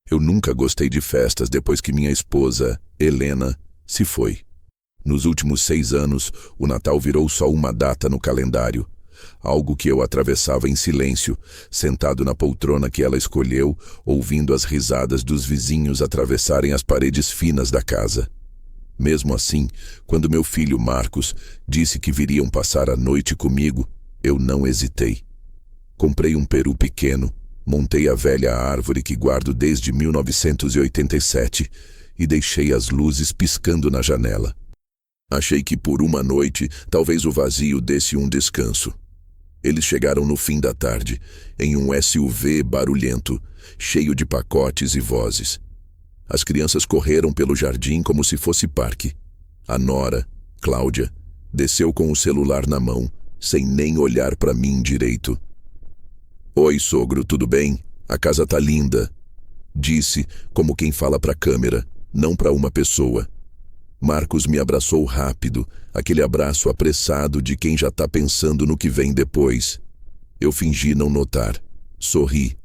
Eu nunca gostei de festas depois que minha esposa, Helena, se foi. Nos últimos 6 anos, o Natal virou só uma data no calendário. Algo que eu atravessava em silêncio, sentado na poltrona que ela escolheu, ouvindo as risadas dos vizinhos atravessarem as paredes finas da casa. Mesmo assim, quando meu filho Marcos disse que viriam passar a noite comigo, eu não hesitei. Comprei um peru pequeno, montei a velha árvore que guardo desde 1987 e deixei as luzes piscando na janela. Achei que por uma noite, talvez o vazio desse um descanso. Eles chegaram no fim da tarde, em um SUV barulhento, cheio de pacotes e vozes. As crianças correram pelo jardim como se fosse parque. A nora, Cláudia, desceu com o celular na mão, sem nem olhar para mim direito. "Oi, sogro, tudo bem? A casa tá linda", disse, como quem fala para a câmera, não para uma pessoa. Marcos me abraçou rápido, aquele abraço apressado de quem já tá pensando no que vem depois. Eu fingi não notar. Sorri.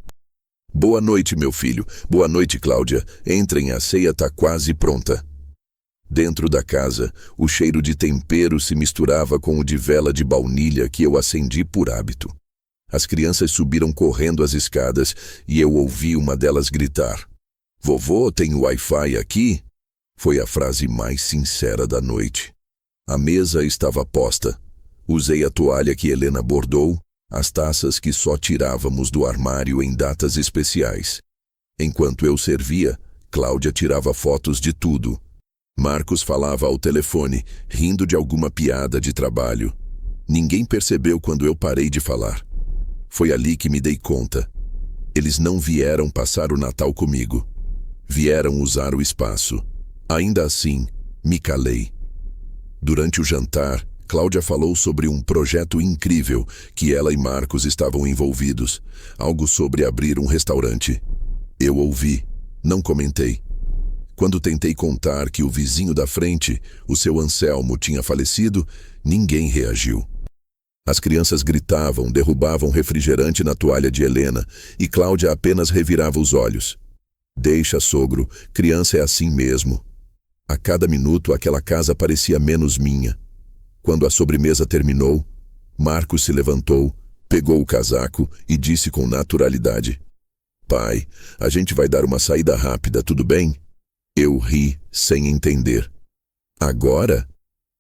"Boa noite, meu filho. Boa noite, Cláudia. Entrem, a ceia tá quase pronta." Dentro da casa, o cheiro de tempero se misturava com o de vela de baunilha que eu acendi por hábito. As crianças subiram correndo as escadas e eu ouvi uma delas gritar: "Vovô, tem Wi-Fi aqui?" Foi a frase mais sincera da noite. A mesa estava posta. Usei a toalha que Helena bordou, as taças que só tirávamos do armário em datas especiais. Enquanto eu servia, Cláudia tirava fotos de tudo. Marcos falava ao telefone, rindo de alguma piada de trabalho. Ninguém percebeu quando eu parei de falar. Foi ali que me dei conta. Eles não vieram passar o Natal comigo. Vieram usar o espaço. Ainda assim, me calei. Durante o jantar, Cláudia falou sobre um projeto incrível que ela e Marcos estavam envolvidos, algo sobre abrir um restaurante. Eu ouvi, não comentei. Quando tentei contar que o vizinho da frente, o seu Anselmo, tinha falecido, ninguém reagiu. As crianças gritavam, derrubavam refrigerante na toalha de Helena e Cláudia apenas revirava os olhos. "Deixa, sogro, criança é assim mesmo." A cada minuto aquela casa parecia menos minha. Quando a sobremesa terminou, Marcos se levantou, pegou o casaco e disse com naturalidade: "Pai, a gente vai dar uma saída rápida, tudo bem?" Eu ri, sem entender. "Agora?"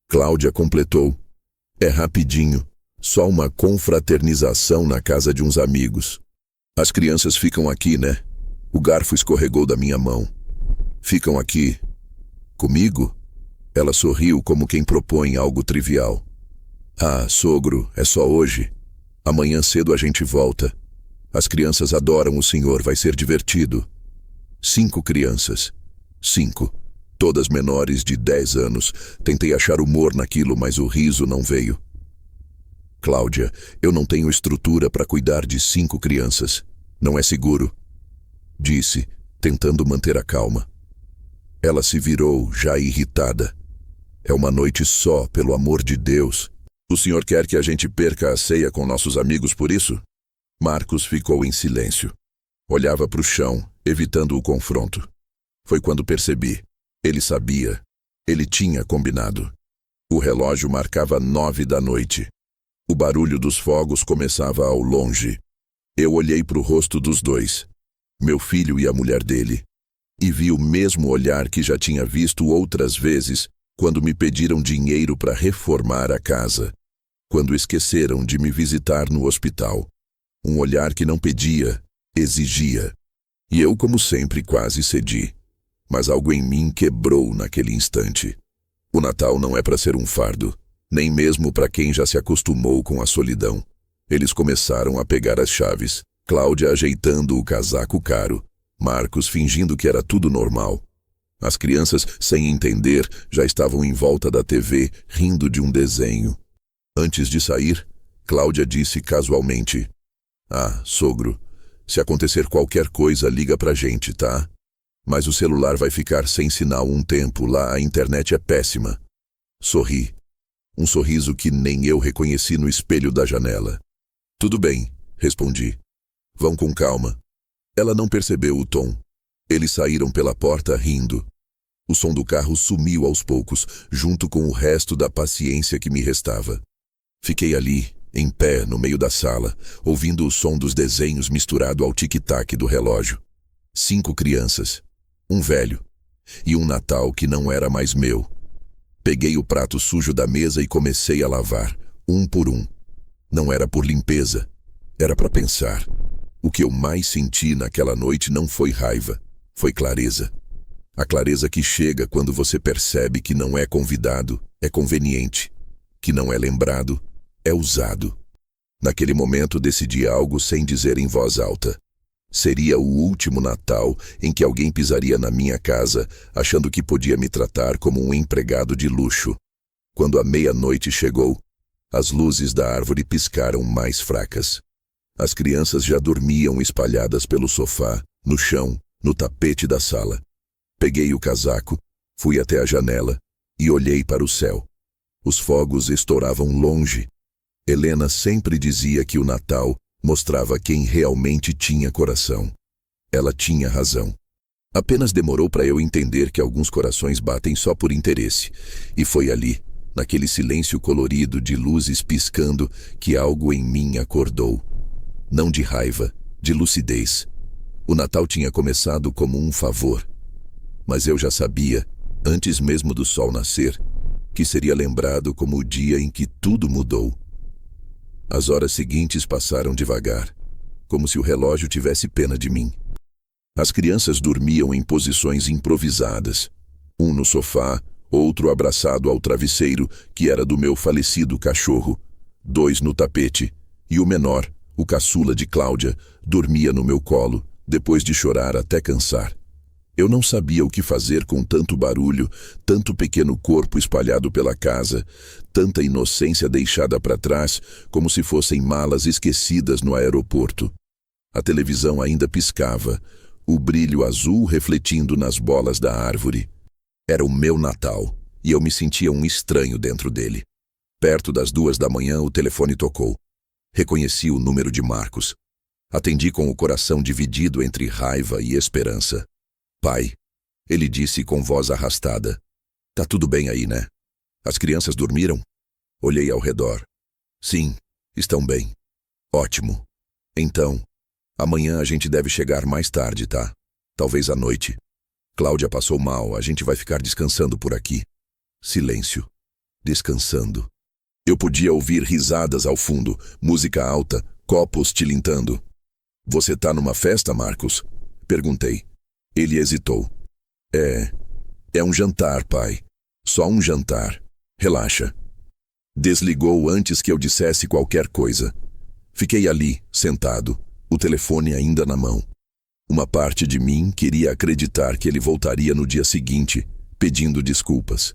Cláudia completou. "É rapidinho, só uma confraternização na casa de uns amigos. As crianças ficam aqui, né?" O garfo escorregou da minha mão. "Ficam aqui. Comigo?" Ela sorriu como quem propõe algo trivial. "Ah, sogro, é só hoje. Amanhã cedo a gente volta. As crianças adoram o senhor, vai ser divertido." 5 crianças. 5. Todas menores de 10 anos. Tentei achar humor naquilo, mas o riso não veio. "Cláudia, eu não tenho estrutura para cuidar de 5 crianças. Não é seguro", disse, tentando manter a calma. Ela se virou, já irritada. "É uma noite só, pelo amor de Deus. O senhor quer que a gente perca a ceia com nossos amigos por isso?" Marcos ficou em silêncio. Olhava para o chão, evitando o confronto. Foi quando percebi. Ele sabia. Ele tinha combinado. O relógio marcava 9 da noite. O barulho dos fogos começava ao longe. Eu olhei para o rosto dos dois, meu filho e a mulher dele, e vi o mesmo olhar que já tinha visto outras vezes quando me pediram dinheiro para reformar a casa, quando esqueceram de me visitar no hospital. Um olhar que não pedia, exigia. E eu, como sempre, quase cedi. Mas algo em mim quebrou naquele instante. O Natal não é para ser um fardo, nem mesmo para quem já se acostumou com a solidão. Eles começaram a pegar as chaves, Cláudia ajeitando o casaco caro, Marcos fingindo que era tudo normal. As crianças, sem entender, já estavam em volta da TV, rindo de um desenho. Antes de sair, Cláudia disse casualmente: "Ah, sogro, se acontecer qualquer coisa, liga pra gente, tá? Mas o celular vai ficar sem sinal um tempo, lá a internet é péssima." Sorri. Um sorriso que nem eu reconheci no espelho da janela. "Tudo bem", respondi. "Vão com calma." Ela não percebeu o tom. Eles saíram pela porta rindo. O som do carro sumiu aos poucos, junto com o resto da paciência que me restava. Fiquei ali, em pé, no meio da sala, ouvindo o som dos desenhos misturado ao tic-tac do relógio. 5 crianças, um velho e um Natal que não era mais meu. Peguei o prato sujo da mesa e comecei a lavar, um por um. Não era por limpeza, era para pensar. O que eu mais senti naquela noite não foi raiva, foi clareza. A clareza que chega quando você percebe que não é convidado, é conveniente, que não é lembrado, é usado. Naquele momento decidi algo sem dizer em voz alta. Seria o último Natal em que alguém pisaria na minha casa, achando que podia me tratar como um empregado de luxo. Quando a meia-noite chegou, as luzes da árvore piscaram mais fracas. As crianças já dormiam espalhadas pelo sofá, no chão, no tapete da sala. Peguei o casaco, fui até a janela e olhei para o céu. Os fogos estouravam longe. Helena sempre dizia que o Natal mostrava quem realmente tinha coração. Ela tinha razão. Apenas demorou para eu entender que alguns corações batem só por interesse. E foi ali, naquele silêncio colorido de luzes piscando, que algo em mim acordou. Não de raiva, de lucidez. O Natal tinha começado como um favor. Mas eu já sabia, antes mesmo do sol nascer, que seria lembrado como o dia em que tudo mudou. As horas seguintes passaram devagar, como se o relógio tivesse pena de mim. As crianças dormiam em posições improvisadas. Um no sofá, outro abraçado ao travesseiro, que era do meu falecido cachorro. 2 no tapete, e o menor, o caçula de Cláudia, dormia no meu colo, depois de chorar até cansar. Eu não sabia o que fazer com tanto barulho, tanto pequeno corpo espalhado pela casa, tanta inocência deixada para trás, como se fossem malas esquecidas no aeroporto. A televisão ainda piscava, o brilho azul refletindo nas bolas da árvore. Era o meu Natal, e eu me sentia um estranho dentro dele. Perto das 2 da manhã, o telefone tocou. Reconheci o número de Marcos. Atendi com o coração dividido entre raiva e esperança. Pai, ele disse com voz arrastada. Tá tudo bem aí, né? As crianças dormiram? Olhei ao redor. Sim, estão bem. Ótimo. Então, amanhã a gente deve chegar mais tarde, tá? Talvez à noite. Cláudia passou mal, a gente vai ficar descansando por aqui. Silêncio. Descansando. Eu podia ouvir risadas ao fundo, música alta, copos tilintando. Você tá numa festa, Marcos? Perguntei. Ele hesitou. É um jantar, pai. Só um jantar. Relaxa. Desligou antes que eu dissesse qualquer coisa. Fiquei ali, sentado, o telefone ainda na mão. Uma parte de mim queria acreditar que ele voltaria no dia seguinte, pedindo desculpas.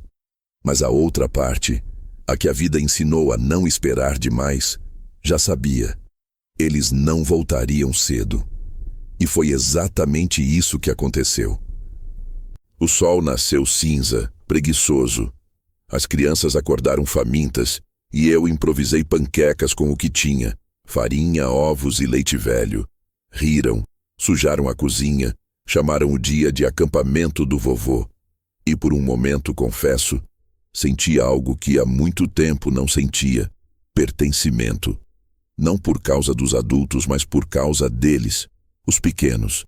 Mas a outra parte, a que a vida ensinou a não esperar demais, já sabia. Eles não voltariam cedo. E foi exatamente isso que aconteceu. O sol nasceu cinza, preguiçoso. As crianças acordaram famintas e eu improvisei panquecas com o que tinha, farinha, ovos e leite velho. Riram, sujaram a cozinha, chamaram o dia de acampamento do vovô. E por um momento, confesso, senti algo que há muito tempo não sentia: pertencimento. Não por causa dos adultos, mas por causa deles. Os pequenos.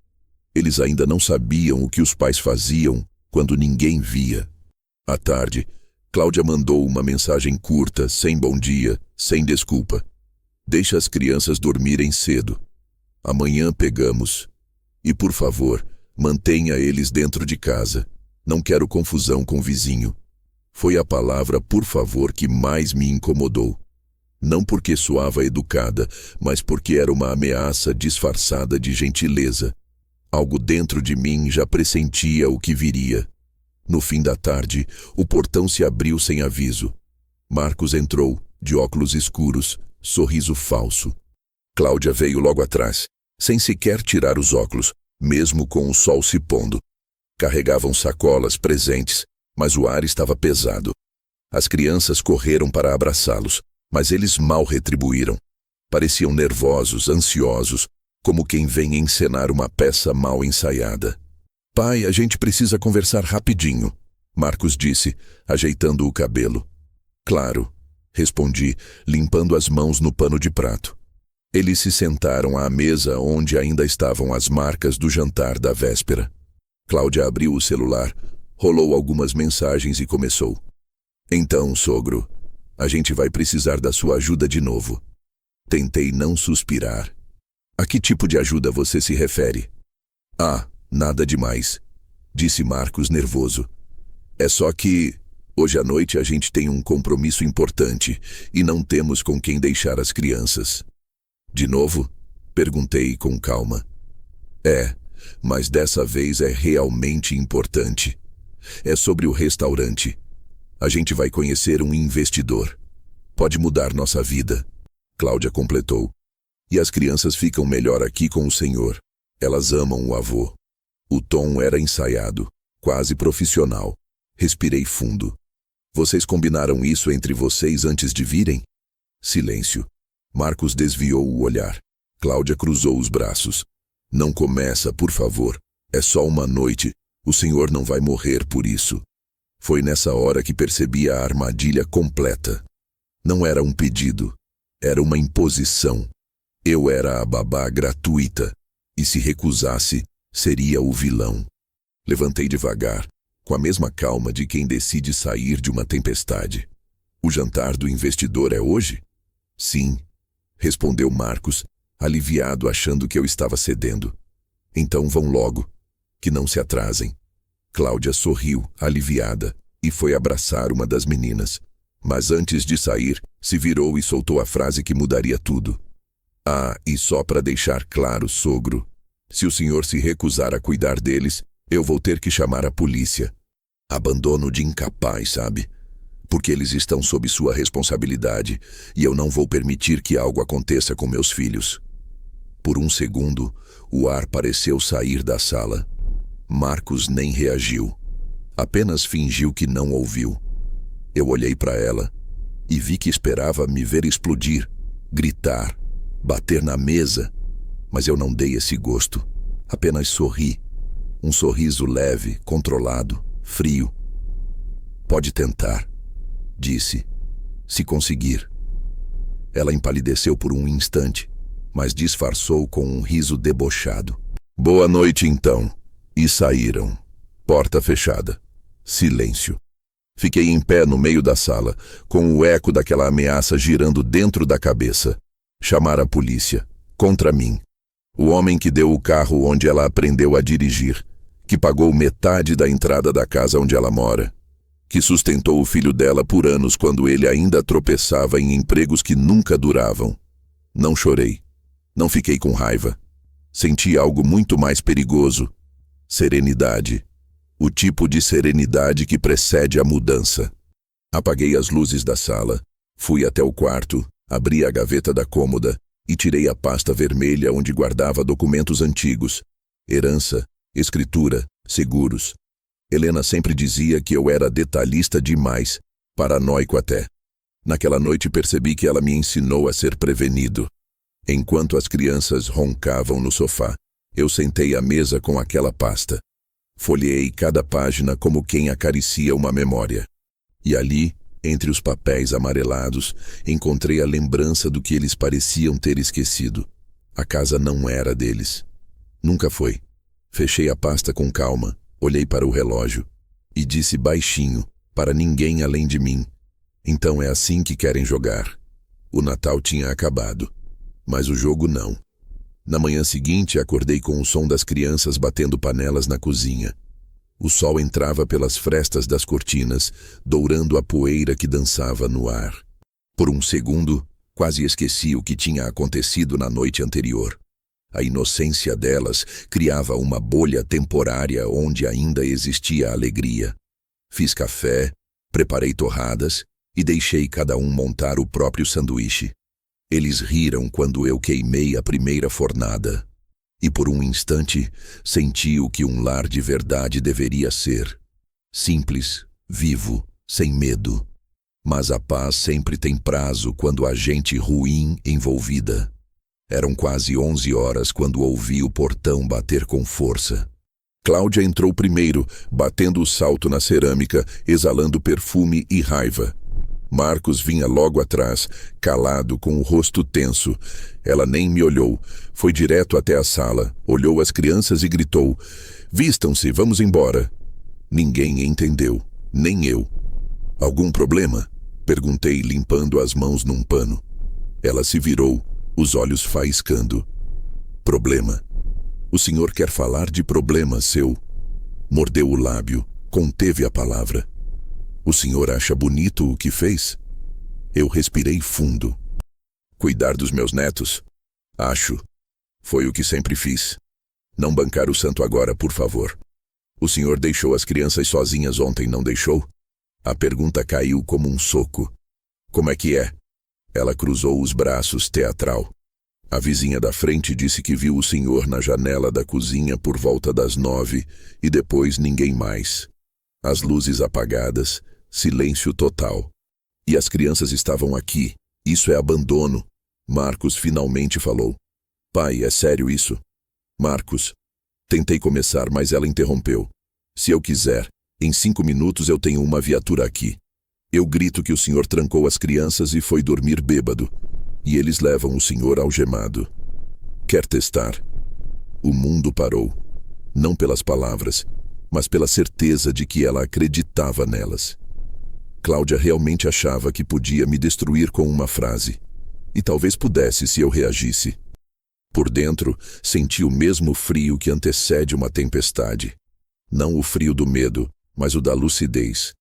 Eles ainda não sabiam o que os pais faziam quando ninguém via. À tarde, Cláudia mandou uma mensagem curta, sem bom dia, sem desculpa. Deixa as crianças dormirem cedo. Amanhã pegamos. E, por favor, mantenha eles dentro de casa. Não quero confusão com o vizinho. Foi a palavra por favor que mais me incomodou. Não porque soava educada, mas porque era uma ameaça disfarçada de gentileza. Algo dentro de mim já pressentia o que viria. No fim da tarde, o portão se abriu sem aviso. Marcos entrou, de óculos escuros, sorriso falso. Cláudia veio logo atrás, sem sequer tirar os óculos, mesmo com o sol se pondo. Carregavam sacolas, presentes, mas o ar estava pesado. As crianças correram para abraçá-los, mas eles mal retribuíram. Pareciam nervosos, ansiosos, como quem vem encenar uma peça mal ensaiada. Pai, a gente precisa conversar rapidinho, Marcos disse, ajeitando o cabelo. Claro, respondi, limpando as mãos no pano de prato. Eles se sentaram à mesa onde ainda estavam as marcas do jantar da véspera. Cláudia abriu o celular, rolou algumas mensagens e começou. Então, sogro, a gente vai precisar da sua ajuda de novo. Tentei não suspirar. A que tipo de ajuda você se refere? Ah, nada demais, disse Marcos nervoso. É só que hoje à noite a gente tem um compromisso importante e não temos com quem deixar as crianças. De novo? Perguntei com calma. É, mas dessa vez é realmente importante. É sobre o restaurante. A gente vai conhecer um investidor. Pode mudar nossa vida, Cláudia completou. E as crianças ficam melhor aqui com o senhor. Elas amam o avô. O tom era ensaiado, quase profissional. Respirei fundo. Vocês combinaram isso entre vocês antes de virem? Silêncio. Marcos desviou o olhar. Cláudia cruzou os braços. Não começa, por favor. É só uma noite. O senhor não vai morrer por isso. Foi nessa hora que percebi a armadilha completa. Não era um pedido. Era uma imposição. Eu era a babá gratuita. E se recusasse, seria o vilão. Levantei devagar, com a mesma calma de quem decide sair de uma tempestade. O jantar do investidor é hoje? Sim, respondeu Marcos, aliviado achando que eu estava cedendo. Então vão logo, que não se atrasem. Cláudia sorriu, aliviada, e foi abraçar uma das meninas. Mas antes de sair, se virou e soltou a frase que mudaria tudo. Ah, e só para deixar claro, sogro, se o senhor se recusar a cuidar deles, eu vou ter que chamar a polícia. Abandono de incapaz, sabe? Porque eles estão sob sua responsabilidade e eu não vou permitir que algo aconteça com meus filhos. Por um segundo, o ar pareceu sair da sala. Marcos nem reagiu. Apenas fingiu que não ouviu. Eu olhei para ela e vi que esperava me ver explodir, gritar, bater na mesa. Mas eu não dei esse gosto. Apenas sorri. Um sorriso leve, controlado, frio. Pode tentar, disse. Se conseguir. Ela empalideceu por um instante, mas disfarçou com um riso debochado. Boa noite, então. E saíram. Porta fechada. Silêncio. Fiquei em pé no meio da sala, com o eco daquela ameaça girando dentro da cabeça. Chamar a polícia. Contra mim. O homem que deu o carro onde ela aprendeu a dirigir, que pagou metade da entrada da casa onde ela mora, que sustentou o filho dela por anos quando ele ainda tropeçava em empregos que nunca duravam. Não chorei. Não fiquei com raiva. Senti algo muito mais perigoso. Serenidade. O tipo de serenidade que precede a mudança. Apaguei as luzes da sala, fui até o quarto, abri a gaveta da cômoda e tirei a pasta vermelha onde guardava documentos antigos, herança, escritura, seguros. Helena sempre dizia que eu era detalhista demais, paranoico até. Naquela noite percebi que ela me ensinou a ser prevenido. Enquanto as crianças roncavam no sofá, eu sentei à mesa com aquela pasta. Folheei cada página como quem acaricia uma memória. E ali, entre os papéis amarelados, encontrei a lembrança do que eles pareciam ter esquecido. A casa não era deles. Nunca foi. Fechei a pasta com calma, olhei para o relógio e disse baixinho, para ninguém além de mim. Então é assim que querem jogar. O Natal tinha acabado, mas o jogo não. Na manhã seguinte, acordei com o som das crianças batendo panelas na cozinha. O sol entrava pelas frestas das cortinas, dourando a poeira que dançava no ar. Por um segundo, quase esqueci o que tinha acontecido na noite anterior. A inocência delas criava uma bolha temporária onde ainda existia alegria. Fiz café, preparei torradas e deixei cada um montar o próprio sanduíche. Eles riram quando eu queimei a primeira fornada. E por um instante, senti o que um lar de verdade deveria ser. Simples, vivo, sem medo. Mas a paz sempre tem prazo quando há gente ruim envolvida. Eram quase 11 horas quando ouvi o portão bater com força. Cláudia entrou primeiro, batendo o salto na cerâmica, exalando perfume e raiva. Marcos vinha logo atrás, calado, com o rosto tenso. Ela nem me olhou. Foi direto até a sala, olhou as crianças e gritou: "Vistam-se, vamos embora." Ninguém entendeu, nem eu. "Algum problema?" perguntei, limpando as mãos num pano. Ela se virou, os olhos faiscando. "Problema? O senhor quer falar de problema, seu?" Mordeu o lábio, conteve a palavra. "O senhor acha bonito o que fez?" Eu respirei fundo. "Cuidar dos meus netos? Acho. Foi o que sempre fiz. Não bancar o santo agora, por favor. O senhor deixou as crianças sozinhas ontem, não deixou?" A pergunta caiu como um soco. "Como é que é?" Ela cruzou os braços, teatral. "A vizinha da frente disse que viu o senhor na janela da cozinha por volta das 9 e depois ninguém mais. As luzes apagadas, silêncio total. E as crianças estavam aqui. Isso é abandono." Marcos finalmente falou. "Pai, é sério isso?" "Marcos." Tentei começar, mas ela interrompeu. "Se eu quiser, em 5 minutos eu tenho uma viatura aqui. Eu grito que o senhor trancou as crianças e foi dormir bêbado. E eles levam o senhor algemado. Quer testar?" O mundo parou. Não pelas palavras, mas pela certeza de que ela acreditava nelas. Cláudia realmente achava que podia me destruir com uma frase. E talvez pudesse se eu reagisse. Por dentro, senti o mesmo frio que antecede uma tempestade. Não o frio do medo, mas o da lucidez.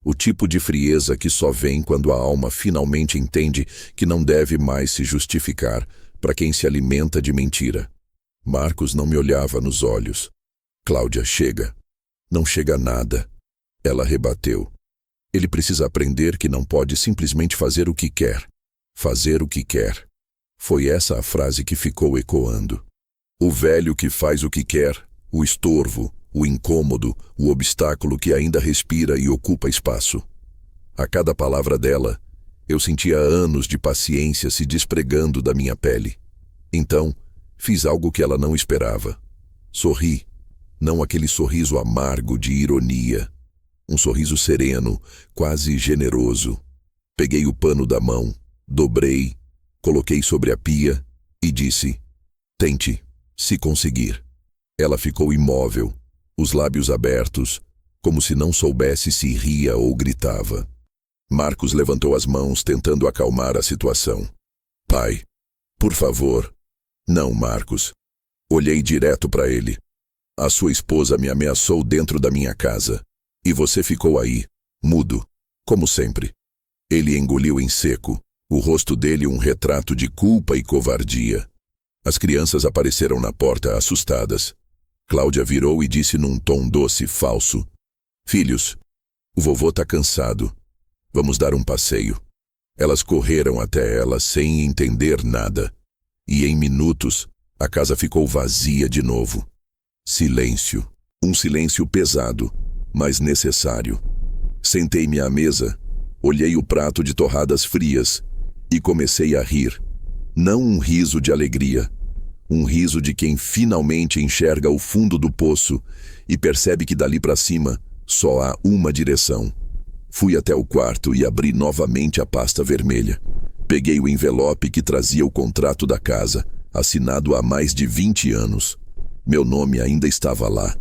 O tipo de frieza que só vem quando a alma finalmente entende que não deve mais se justificar para quem se alimenta de mentira. Marcos não me olhava nos olhos. "Cláudia, chega." "Não chega nada." Ela rebateu. "Ele precisa aprender que não pode simplesmente fazer o que quer. Fazer o que quer." Foi essa a frase que ficou ecoando. O velho que faz o que quer, o estorvo, o incômodo, o obstáculo que ainda respira e ocupa espaço. A cada palavra dela, eu sentia anos de paciência se despregando da minha pele. Então, fiz algo que ela não esperava. Sorri, não aquele sorriso amargo de ironia. Um sorriso sereno, quase generoso. Peguei o pano da mão, dobrei, coloquei sobre a pia e disse: "Tente, se conseguir." Ela ficou imóvel, os lábios abertos, como se não soubesse se ria ou gritava. Marcos levantou as mãos, tentando acalmar a situação. "Pai, por favor." "Não, Marcos." Olhei direto para ele. "A sua esposa me ameaçou dentro da minha casa. E você ficou aí, mudo, como sempre." Ele engoliu em seco, o rosto dele um retrato de culpa e covardia. As crianças apareceram na porta, assustadas. Cláudia virou e disse num tom doce, falso: "Filhos, o vovô tá cansado. Vamos dar um passeio." Elas correram até ela sem entender nada. E em minutos, a casa ficou vazia de novo. Silêncio. Um silêncio pesado, mas necessário. Sentei-me à mesa, olhei o prato de torradas frias e comecei a rir. Não um riso de alegria. Um riso de quem finalmente enxerga o fundo do poço e percebe que dali para cima só há uma direção. Fui até o quarto e abri novamente a pasta vermelha. Peguei o envelope que trazia o contrato da casa, assinado há mais de 20 anos. Meu nome ainda estava lá.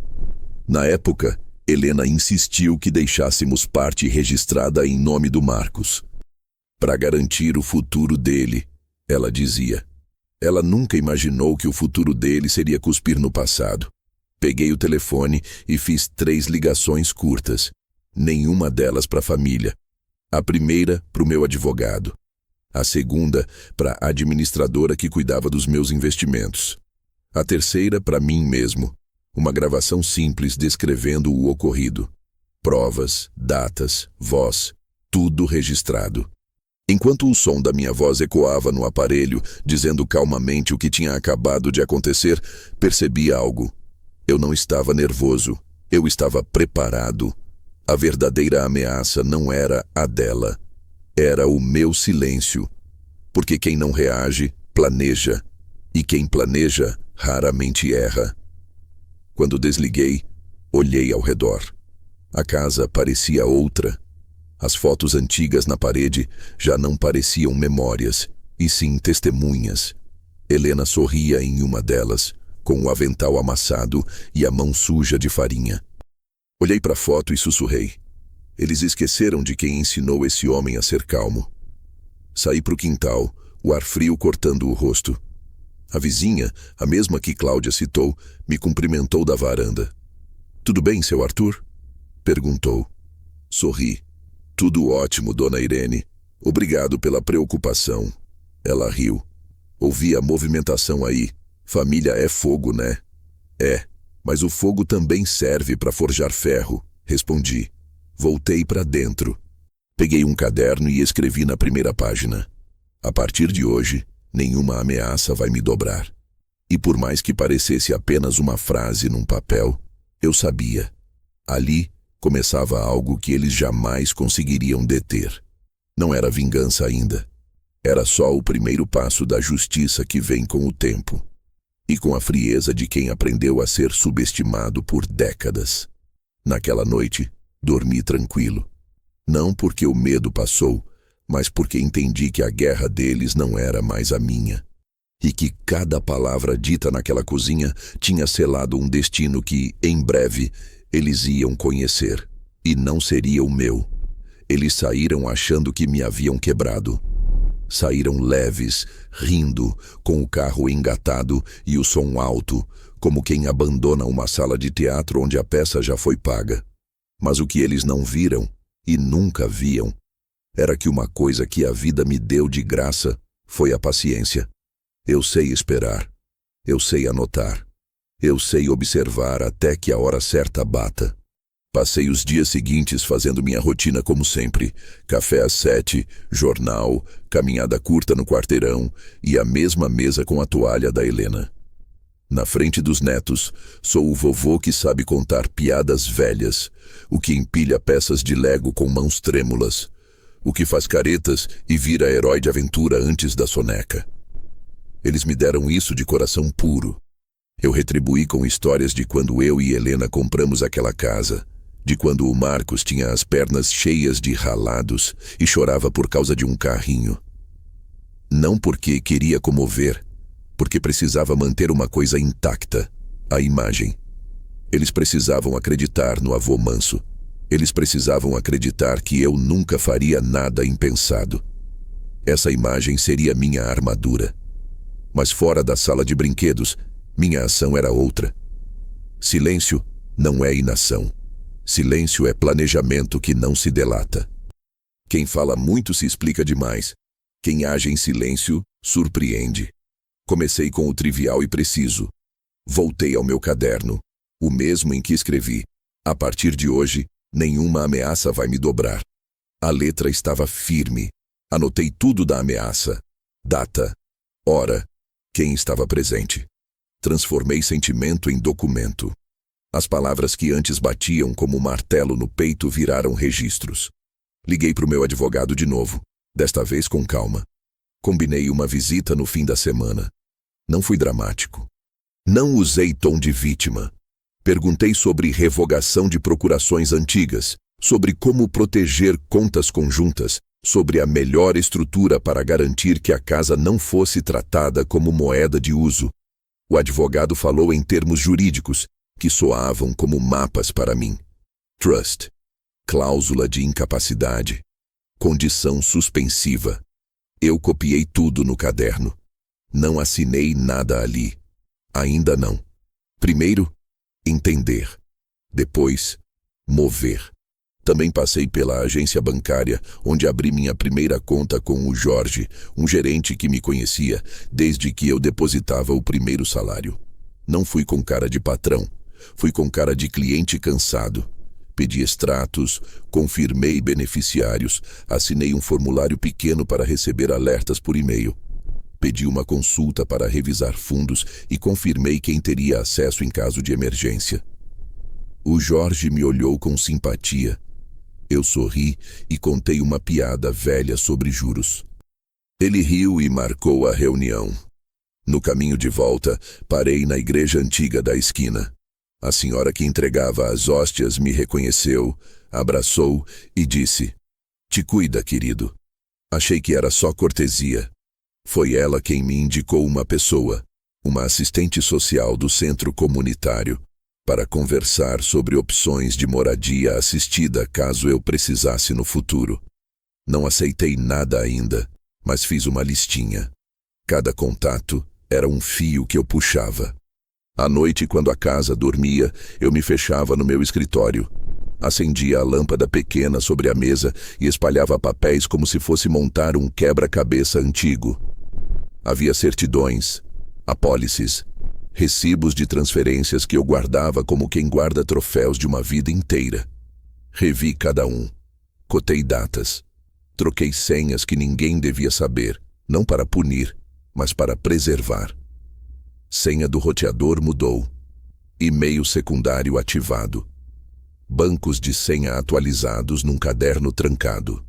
Na época, Helena insistiu que deixássemos parte registrada em nome do Marcos. Para garantir o futuro dele, ela dizia. Ela nunca imaginou que o futuro dele seria cuspir no passado. Peguei o telefone e fiz 3 ligações curtas. Nenhuma delas para a família. A primeira, para o meu advogado. A segunda, para a administradora que cuidava dos meus investimentos. A terceira, para mim mesmo. Uma gravação simples descrevendo o ocorrido. Provas, datas, voz, tudo registrado. Enquanto o som da minha voz ecoava no aparelho, dizendo calmamente o que tinha acabado de acontecer, percebi algo. Eu não estava nervoso. Eu estava preparado. A verdadeira ameaça não era a dela. Era o meu silêncio. Porque quem não reage, planeja. E quem planeja, raramente erra. Quando desliguei, olhei ao redor. A casa parecia outra. As fotos antigas na parede já não pareciam memórias, e sim testemunhas. Helena sorria em uma delas, com o avental amassado e a mão suja de farinha. Olhei para a foto e sussurrei. Eles esqueceram de quem ensinou esse homem a ser calmo. Saí para o quintal, o ar frio cortando o rosto. A vizinha, a mesma que Cláudia citou, me cumprimentou da varanda. "Tudo bem, seu Arthur?" perguntou. Sorri. "Tudo ótimo, dona Irene. Obrigado pela preocupação." Ela riu. "Ouvi a movimentação aí. Família é fogo, né?" "É, mas o fogo também serve para forjar ferro", respondi. Voltei para dentro. Peguei um caderno e escrevi na primeira página. "A partir de hoje, nenhuma ameaça vai me dobrar." E por mais que parecesse apenas uma frase num papel, eu sabia. Ali começava algo que eles jamais conseguiriam deter. Não era vingança ainda. Era só o primeiro passo da justiça que vem com o tempo. E com a frieza de quem aprendeu a ser subestimado por décadas. Naquela noite, dormi tranquilo. Não porque o medo passou, mas porque entendi que a guerra deles não era mais a minha. E que cada palavra dita naquela cozinha tinha selado um destino que, em breve, eles iam conhecer. E não seria o meu. Eles saíram achando que me haviam quebrado. Saíram leves, rindo, com o carro engatado e o som alto, como quem abandona uma sala de teatro onde a peça já foi paga. Mas o que eles não viram, e nunca viam, era que uma coisa que a vida me deu de graça foi a paciência. Eu sei esperar. Eu sei anotar. Eu sei observar até que a hora certa bata. Passei os dias seguintes fazendo minha rotina como sempre. Café às 7, jornal, caminhada curta no quarteirão e a mesma mesa com a toalha da Helena. Na frente dos netos, sou o vovô que sabe contar piadas velhas, o que empilha peças de Lego com mãos trêmulas, o que faz caretas e vira herói de aventura antes da soneca. Eles me deram isso de coração puro. Eu retribuí com histórias de quando eu e Helena compramos aquela casa, de quando o Marcos tinha as pernas cheias de ralados e chorava por causa de um carrinho. Não porque queria comover, porque precisava manter uma coisa intacta, a imagem. Eles precisavam acreditar no avô manso. Eles precisavam acreditar que eu nunca faria nada impensado. Essa imagem seria minha armadura. Mas fora da sala de brinquedos, minha ação era outra. Silêncio não é inação. Silêncio é planejamento que não se delata. Quem fala muito se explica demais. Quem age em silêncio, surpreende. Comecei com o trivial e preciso. Voltei ao meu caderno, o mesmo em que escrevi: "A partir de hoje, nenhuma ameaça vai me dobrar." A letra estava firme. Anotei tudo da ameaça. Data, hora, quem estava presente. Transformei sentimento em documento. As palavras que antes batiam como martelo no peito viraram registros. Liguei para o meu advogado de novo, desta vez com calma. Combinei uma visita no fim da semana. Não fui dramático. Não usei tom de vítima. Perguntei sobre revogação de procurações antigas, sobre como proteger contas conjuntas, sobre a melhor estrutura para garantir que a casa não fosse tratada como moeda de uso. O advogado falou em termos jurídicos, que soavam como mapas para mim. Trust, cláusula de incapacidade, condição suspensiva. Eu copiei tudo no caderno. Não assinei nada ali. Ainda não. Primeiro, entender. Depois, mover. Também passei pela agência bancária, onde abri minha primeira conta com o Jorge, um gerente que me conhecia desde que eu depositava o primeiro salário. Não fui com cara de patrão. Fui com cara de cliente cansado. Pedi extratos, confirmei beneficiários, assinei um formulário pequeno para receber alertas por e-mail. Pedi uma consulta para revisar fundos e confirmei quem teria acesso em caso de emergência. O Jorge me olhou com simpatia. Eu sorri e contei uma piada velha sobre juros. Ele riu e marcou a reunião. No caminho de volta, parei na igreja antiga da esquina. A senhora que entregava as hóstias me reconheceu, abraçou e disse: "Te cuida, querido." Achei que era só cortesia. Foi ela quem me indicou uma pessoa, uma assistente social do centro comunitário, para conversar sobre opções de moradia assistida caso eu precisasse no futuro. Não aceitei nada ainda, mas fiz uma listinha. Cada contato era um fio que eu puxava. À noite, quando a casa dormia, eu me fechava no meu escritório. Acendia a lâmpada pequena sobre a mesa e espalhava papéis como se fosse montar um quebra-cabeça antigo. Havia certidões, apólices, recibos de transferências que eu guardava como quem guarda troféus de uma vida inteira. Revi cada um. Cotei datas. Troquei senhas que ninguém devia saber, não para punir, mas para preservar. Senha do roteador mudou. E-mail secundário ativado. Bancos de senha atualizados num caderno trancado.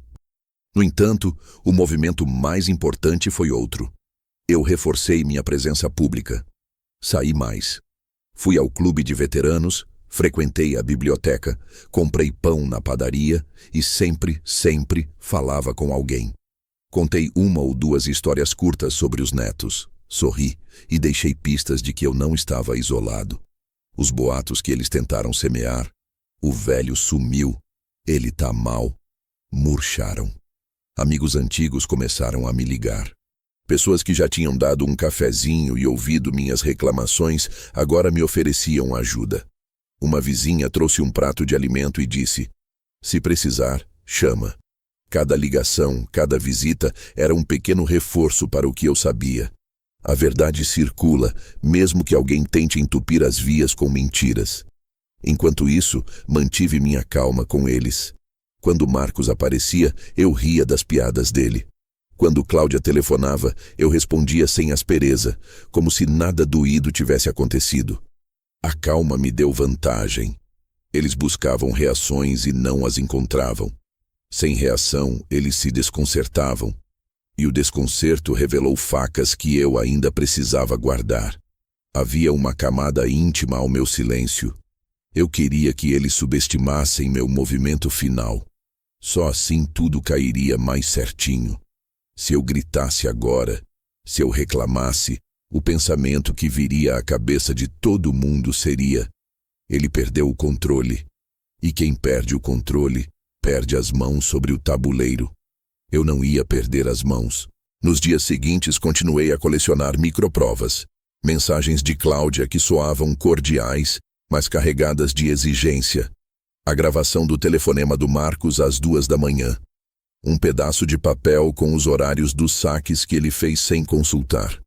No entanto, o movimento mais importante foi outro. Eu reforcei minha presença pública. Saí mais. Fui ao clube de veteranos, frequentei a biblioteca, comprei pão na padaria e sempre falava com alguém. Contei uma ou duas histórias curtas sobre os netos, sorri e deixei pistas de que eu não estava isolado. Os boatos que eles tentaram semear, o velho sumiu, ele tá mal, murcharam. Amigos antigos começaram a me ligar. Pessoas que já tinham dado um cafezinho e ouvido minhas reclamações agora me ofereciam ajuda. Uma vizinha trouxe um prato de alimento e disse: "Se precisar, chama." Cada ligação, cada visita era um pequeno reforço para o que eu sabia. A verdade circula, mesmo que alguém tente entupir as vias com mentiras. Enquanto isso, mantive minha calma com eles. Quando Marcos aparecia, eu ria das piadas dele. Quando Cláudia telefonava, eu respondia sem aspereza, como se nada doído tivesse acontecido. A calma me deu vantagem. Eles buscavam reações e não as encontravam. Sem reação, eles se desconcertavam. E o desconcerto revelou facas que eu ainda precisava guardar. Havia uma camada íntima ao meu silêncio. Eu queria que eles subestimassem meu movimento final. Só assim tudo cairia mais certinho. Se eu gritasse agora, se eu reclamasse, o pensamento que viria à cabeça de todo mundo seria: ele perdeu o controle. E quem perde o controle, perde as mãos sobre o tabuleiro. Eu não ia perder as mãos. Nos dias seguintes, continuei a colecionar microprovas. Mensagens de Cláudia que soavam cordiais, mas carregadas de exigência. A gravação do telefonema do Marcos às 2 da manhã. Um pedaço de papel com os horários dos saques que ele fez sem consultar.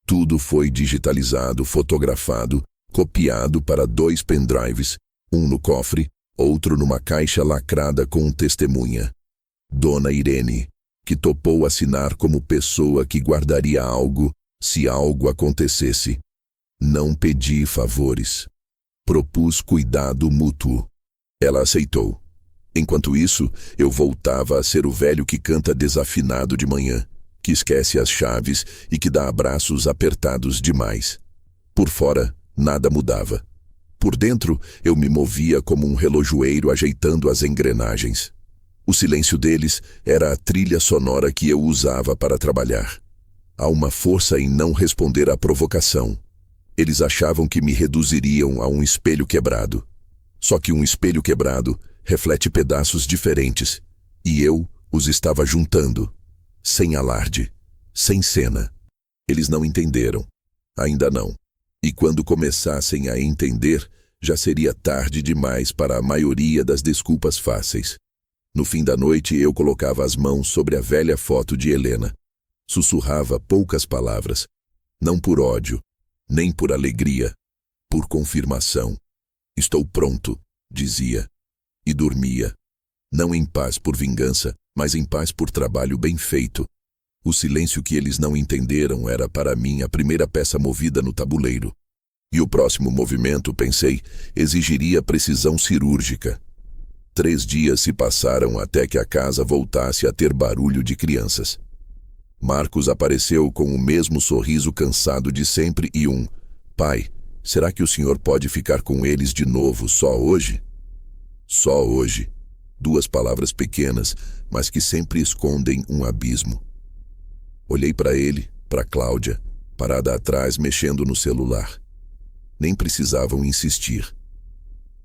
Tudo foi digitalizado, fotografado, copiado para 2 pendrives, um no cofre, outro numa caixa lacrada com testemunha. Dona Irene, que topou assinar como pessoa que guardaria algo se algo acontecesse. Não pedi favores. Propus cuidado mútuo. Ela aceitou. Enquanto isso, eu voltava a ser o velho que canta desafinado de manhã, que esquece as chaves e que dá abraços apertados demais. Por fora, nada mudava. Por dentro, eu me movia como um relojoeiro ajeitando as engrenagens. O silêncio deles era a trilha sonora que eu usava para trabalhar. Há uma força em não responder à provocação. Eles achavam que me reduziriam a um espelho quebrado. Só que um espelho quebrado reflete pedaços diferentes, e eu os estava juntando, sem alarde, sem cena. Eles não entenderam. Ainda não. E quando começassem a entender, já seria tarde demais para a maioria das desculpas fáceis. No fim da noite, eu colocava as mãos sobre a velha foto de Helena. Sussurrava poucas palavras, não por ódio, nem por alegria, por confirmação. "Estou pronto", dizia. E dormia, não em paz por vingança, mas em paz por trabalho bem feito. O silêncio que eles não entenderam era para mim a primeira peça movida no tabuleiro. E o próximo movimento, pensei, exigiria precisão cirúrgica. 3 dias se passaram até que a casa voltasse a ter barulho de crianças. Marcos apareceu com o mesmo sorriso cansado de sempre e um: "Pai, Será que o senhor pode ficar com eles de novo só hoje? Só hoje. 2 palavras pequenas, mas que sempre escondem um abismo. Olhei para ele, para Cláudia, parada atrás mexendo no celular. Nem precisavam insistir.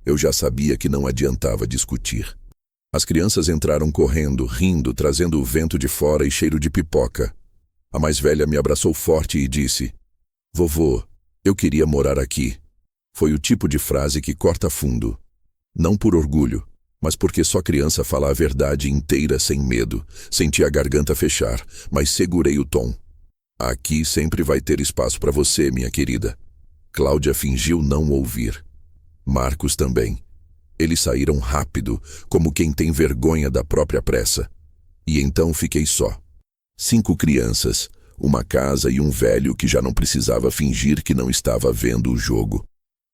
Eu já sabia que não adiantava discutir. As crianças entraram correndo, rindo, trazendo o vento de fora e cheiro de pipoca. A mais velha me abraçou forte e disse: "Vovô, eu queria morar aqui." Foi o tipo de frase que corta fundo. Não por orgulho, mas porque só criança fala a verdade inteira sem medo. Senti a garganta fechar, mas segurei o tom. "Aqui sempre vai ter espaço para você, minha querida." Cláudia fingiu não ouvir. Marcos também. Eles saíram rápido, como quem tem vergonha da própria pressa. E então fiquei só. 5 crianças, uma casa e um velho que já não precisava fingir que não estava vendo o jogo.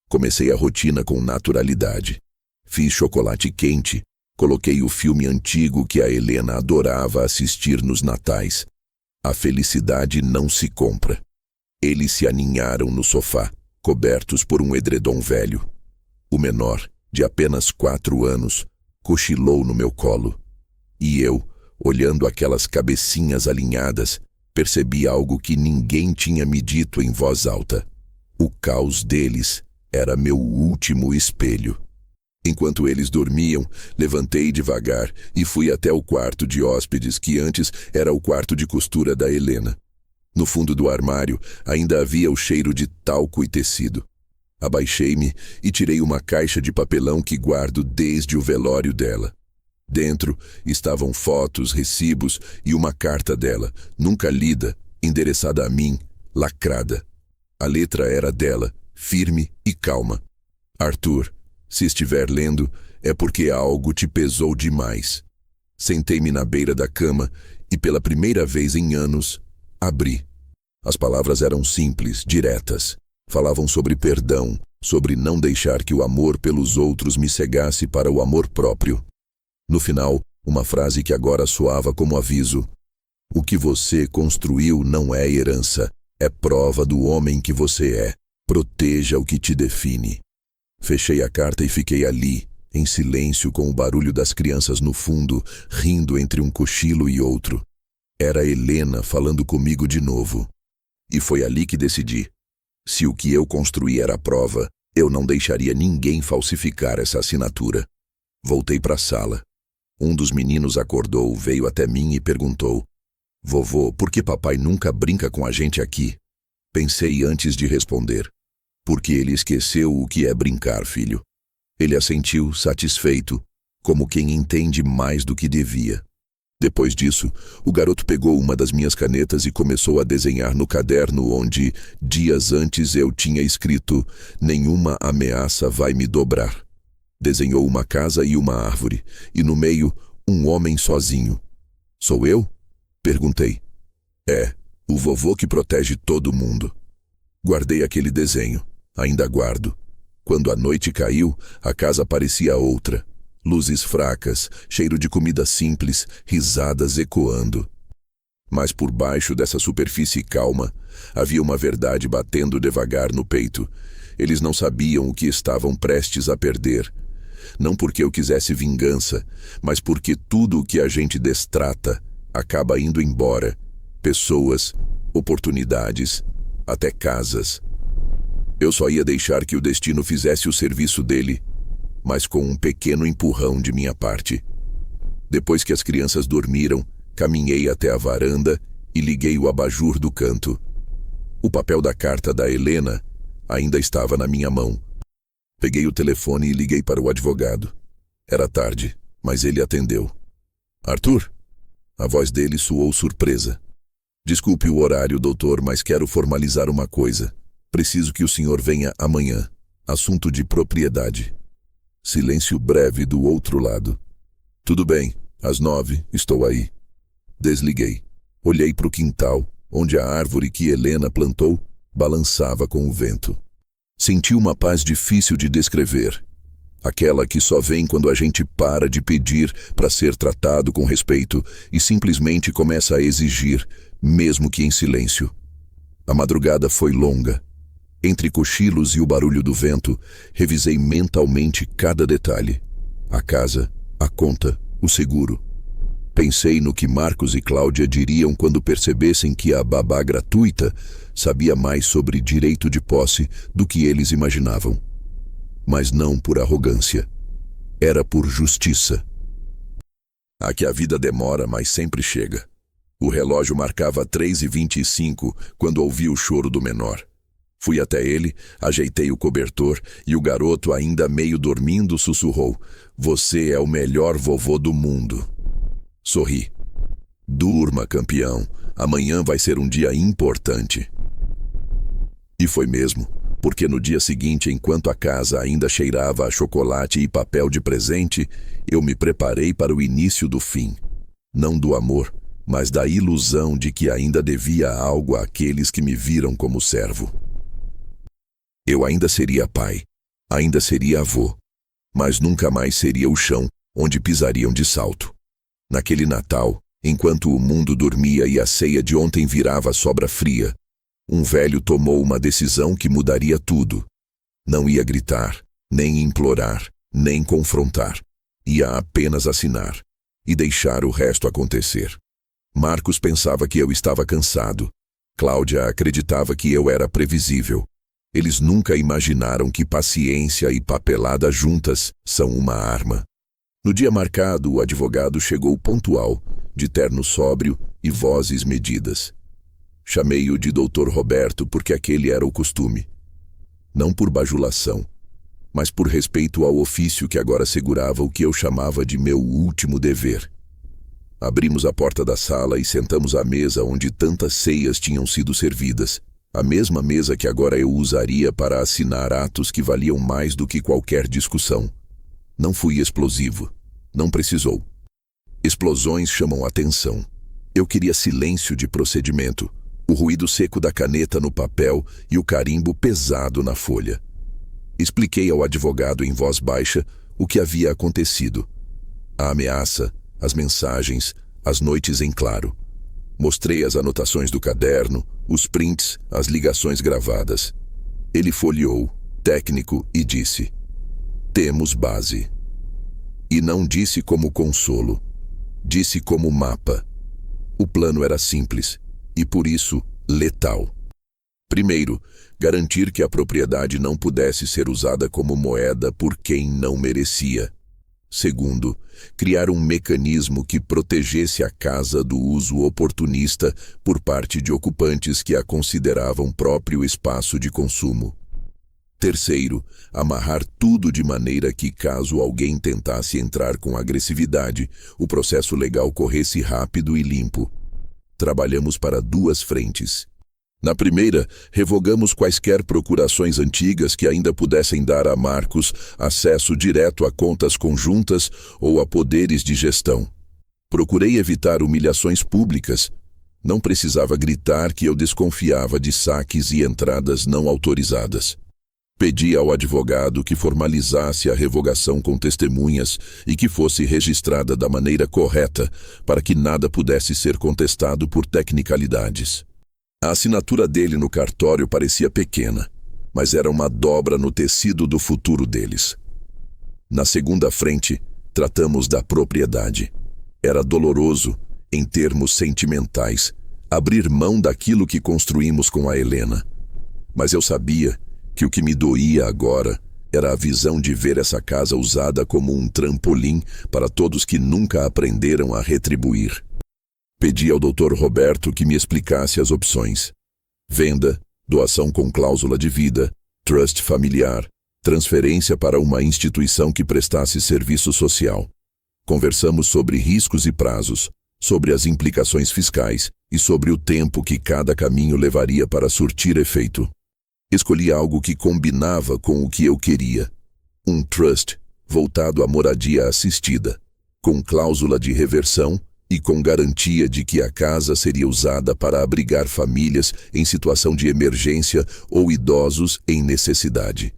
Comecei a rotina com naturalidade. Fiz chocolate quente, coloquei o filme antigo que a Helena adorava assistir nos natais. A felicidade não se compra. Eles se aninharam no sofá, cobertos por um edredom velho. O menor, de apenas 4 anos, cochilou no meu colo. E eu, olhando aquelas cabecinhas alinhadas, percebi algo que ninguém tinha me dito em voz alta. O caos deles era meu último espelho. Enquanto eles dormiam, levantei devagar e fui até o quarto de hóspedes, que antes era o quarto de costura da Helena. No fundo do armário ainda havia o cheiro de talco e tecido. Abaixei-me e tirei uma caixa de papelão que guardo desde o velório dela. Dentro estavam fotos, recibos e uma carta dela, nunca lida, endereçada a mim, lacrada. A letra era dela, firme e calma. "Arthur, se estiver lendo, é porque algo te pesou demais." Sentei-me na beira da cama e, pela primeira vez em anos, abri. As palavras eram simples, diretas. Falavam sobre perdão, sobre não deixar que o amor pelos outros me cegasse para o amor próprio. No final, uma frase que agora soava como aviso: "O que você construiu não é herança, é prova do homem que você é. Proteja o que te define." Fechei a carta e fiquei ali, em silêncio, com o barulho das crianças no fundo, rindo entre um cochilo e outro. Era Helena falando comigo de novo. E foi ali que decidi. Se o que eu construí era a prova, eu não deixaria ninguém falsificar essa assinatura. Voltei para a sala. Um dos meninos acordou, veio até mim e perguntou: "Vovô, por que papai nunca brinca com a gente aqui?" Pensei antes de responder. "Porque ele esqueceu o que é brincar, filho." Ele assentiu, satisfeito, como quem entende mais do que devia. Depois disso, o garoto pegou uma das minhas canetas e começou a desenhar no caderno onde, dias antes, eu tinha escrito: "Nenhuma ameaça vai me dobrar." Desenhou uma casa e uma árvore, e no meio, um homem sozinho. "Sou eu?" perguntei. "É, o vovô que protege todo mundo." Guardei aquele desenho. Ainda guardo. Quando a noite caiu, a casa parecia outra. Luzes fracas, cheiro de comida simples, risadas ecoando. Mas por baixo dessa superfície calma, havia uma verdade batendo devagar no peito. Eles não sabiam o que estavam prestes a perder. Não porque eu quisesse vingança, mas porque tudo o que a gente destrata acaba indo embora. Pessoas, oportunidades, até casas. Eu só ia deixar que o destino fizesse o serviço dele, mas com um pequeno empurrão de minha parte. Depois que as crianças dormiram, caminhei até a varanda e liguei o abajur do canto. O papel da carta da Helena ainda estava na minha mão. Peguei o telefone e liguei para o advogado. Era tarde, mas ele atendeu. "Arthur?" A voz dele soou surpresa. "Desculpe o horário, doutor, mas quero formalizar uma coisa. Preciso que o senhor venha amanhã. Assunto de propriedade." Silêncio breve do outro lado. "Tudo bem, às 9, estou aí." Desliguei. Olhei para o quintal, onde a árvore que Helena plantou balançava com o vento. Senti uma paz difícil de descrever. Aquela que só vem quando a gente para de pedir para ser tratado com respeito e simplesmente começa a exigir, mesmo que em silêncio. A madrugada foi longa. Entre cochilos e o barulho do vento, revisei mentalmente cada detalhe. A casa, a conta, o seguro. Pensei no que Marcos e Cláudia diriam quando percebessem que a babá gratuita sabia mais sobre direito de posse do que eles imaginavam. Mas não por arrogância. Era por justiça. Aqui a vida demora, mas sempre chega. O relógio marcava 3h25 quando ouvi o choro do menor. Fui até ele, ajeitei o cobertor e o garoto, ainda meio dormindo, sussurrou: "Você é o melhor vovô do mundo." Sorri. "Durma, campeão. Amanhã vai ser um dia importante." E foi mesmo, porque no dia seguinte, enquanto a casa ainda cheirava a chocolate e papel de presente, eu me preparei para o início do fim. Não do amor, mas da ilusão de que ainda devia algo àqueles que me viram como servo. Eu ainda seria pai, ainda seria avô, mas nunca mais seria o chão onde pisariam de salto. Naquele Natal, enquanto o mundo dormia e a ceia de ontem virava sobra fria, um velho tomou uma decisão que mudaria tudo. Não ia gritar, nem implorar, nem confrontar. Ia apenas assinar e deixar o resto acontecer. Marcos pensava que eu estava cansado. Cláudia acreditava que eu era previsível. Eles nunca imaginaram que paciência e papelada juntas são uma arma. No dia marcado, o advogado chegou pontual, de terno sóbrio e vozes medidas. Chamei-o de Dr. Roberto porque aquele era o costume. Não por bajulação, mas por respeito ao ofício que agora segurava o que eu chamava de meu último dever. Abrimos a porta da sala e sentamos à mesa onde tantas ceias tinham sido servidas. A mesma mesa que agora eu usaria para assinar atos que valiam mais do que qualquer discussão. Não fui explosivo. Não precisou. Explosões chamam atenção. Eu queria silêncio de procedimento, o ruído seco da caneta no papel e o carimbo pesado na folha. Expliquei ao advogado em voz baixa o que havia acontecido. A ameaça, as mensagens, as noites em claro. Mostrei as anotações do caderno, os prints, as ligações gravadas. Ele folheou, técnico, e disse: "Temos base." E não disse como consolo. Disse como mapa. O plano era simples e, por isso, letal. Primeiro, garantir que a propriedade não pudesse ser usada como moeda por quem não merecia. Segundo, criar um mecanismo que protegesse a casa do uso oportunista por parte de ocupantes que a consideravam próprio espaço de consumo. Terceiro, amarrar tudo de maneira que, caso alguém tentasse entrar com agressividade, o processo legal corresse rápido e limpo. Trabalhamos para duas frentes. Na primeira, revogamos quaisquer procurações antigas que ainda pudessem dar a Marcos acesso direto a contas conjuntas ou a poderes de gestão. Procurei evitar humilhações públicas. Não precisava gritar que eu desconfiava de saques e entradas não autorizadas. Pedi ao advogado que formalizasse a revogação com testemunhas e que fosse registrada da maneira correta, para que nada pudesse ser contestado por tecnicalidades. A assinatura dele no cartório parecia pequena, mas era uma dobra no tecido do futuro deles. Na segunda frente, tratamos da propriedade. Era doloroso, em termos sentimentais, abrir mão daquilo que construímos com a Helena. Mas eu sabia que o que me doía agora era a visão de ver essa casa usada como um trampolim para todos que nunca aprenderam a retribuir. Pedi ao Dr. Roberto que me explicasse as opções: venda, doação com cláusula de vida, trust familiar, transferência para uma instituição que prestasse serviço social. Conversamos sobre riscos e prazos, sobre as implicações fiscais e sobre o tempo que cada caminho levaria para surtir efeito. Escolhi algo que combinava com o que eu queria. Um trust voltado à moradia assistida, com cláusula de reversão e com garantia de que a casa seria usada para abrigar famílias em situação de emergência ou idosos em necessidade.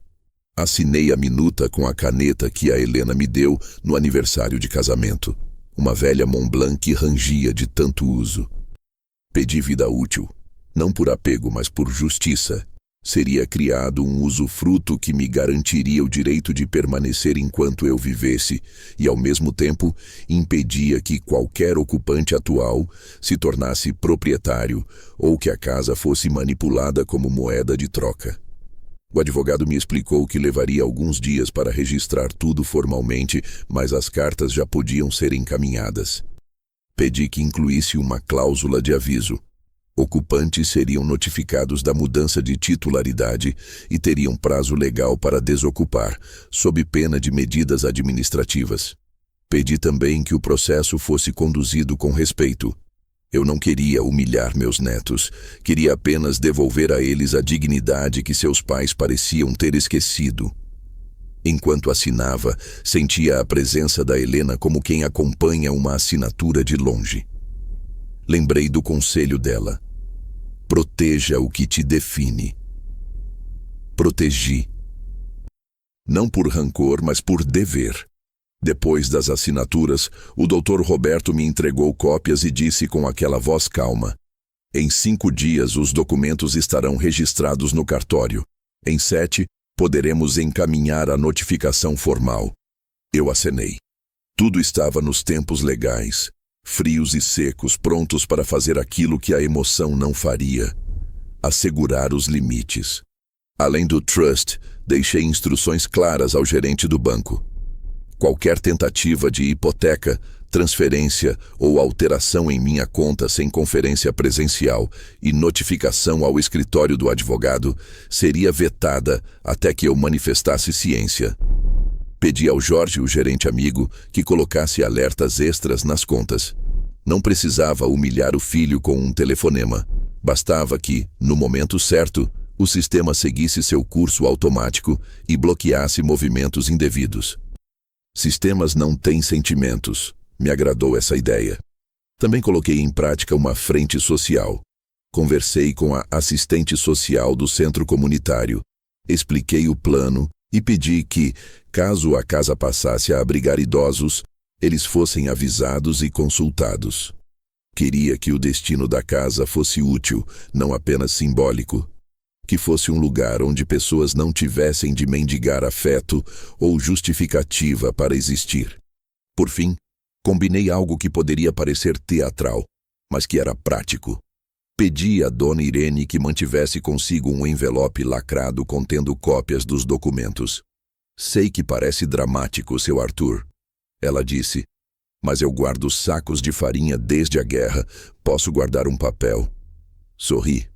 Assinei a minuta com a caneta que a Helena me deu no aniversário de casamento, uma velha Montblanc que rangia de tanto uso. Pedi vida útil, não por apego, mas por justiça. Seria criado um usufruto que me garantiria o direito de permanecer enquanto eu vivesse e, ao mesmo tempo, impedia que qualquer ocupante atual se tornasse proprietário ou que a casa fosse manipulada como moeda de troca. O advogado me explicou que levaria alguns dias para registrar tudo formalmente, mas as cartas já podiam ser encaminhadas. Pedi que incluísse uma cláusula de aviso. Ocupantes seriam notificados da mudança de titularidade e teriam prazo legal para desocupar, sob pena de medidas administrativas. Pedi também que o processo fosse conduzido com respeito. Eu não queria humilhar meus netos, queria apenas devolver a eles a dignidade que seus pais pareciam ter esquecido. Enquanto assinava, sentia a presença da Helena como quem acompanha uma assinatura de longe. Lembrei do conselho dela. Proteja o que te define. Protegi. Não por rancor, mas por dever. Depois das assinaturas, o Dr. Roberto me entregou cópias e disse com aquela voz calma: em 5 dias os documentos estarão registrados no cartório. Em 7, poderemos encaminhar a notificação formal. Eu acenei. Tudo estava nos tempos legais, frios e secos, prontos para fazer aquilo que a emoção não faria: assegurar os limites. Além do trust, deixei instruções claras ao gerente do banco. Qualquer tentativa de hipoteca, transferência ou alteração em minha conta sem conferência presencial e notificação ao escritório do advogado seria vetada até que eu manifestasse ciência. Pedi ao Jorge, o gerente amigo, que colocasse alertas extras nas contas. Não precisava humilhar o filho com um telefonema. Bastava que, no momento certo, o sistema seguisse seu curso automático e bloqueasse movimentos indevidos. Sistemas não têm sentimentos. Me agradou essa ideia. Também coloquei em prática uma frente social. Conversei com a assistente social do centro comunitário. Expliquei o plano e pedi que, caso a casa passasse a abrigar idosos, eles fossem avisados e consultados. Queria que o destino da casa fosse útil, não apenas simbólico. Que fosse um lugar onde pessoas não tivessem de mendigar afeto ou justificativa para existir. Por fim, combinei algo que poderia parecer teatral, mas que era prático. Pedi à dona Irene que mantivesse consigo um envelope lacrado contendo cópias dos documentos. Sei que parece dramático, seu Arthur. Ela disse, mas eu guardo sacos de farinha desde a guerra, posso guardar um papel. Sorri.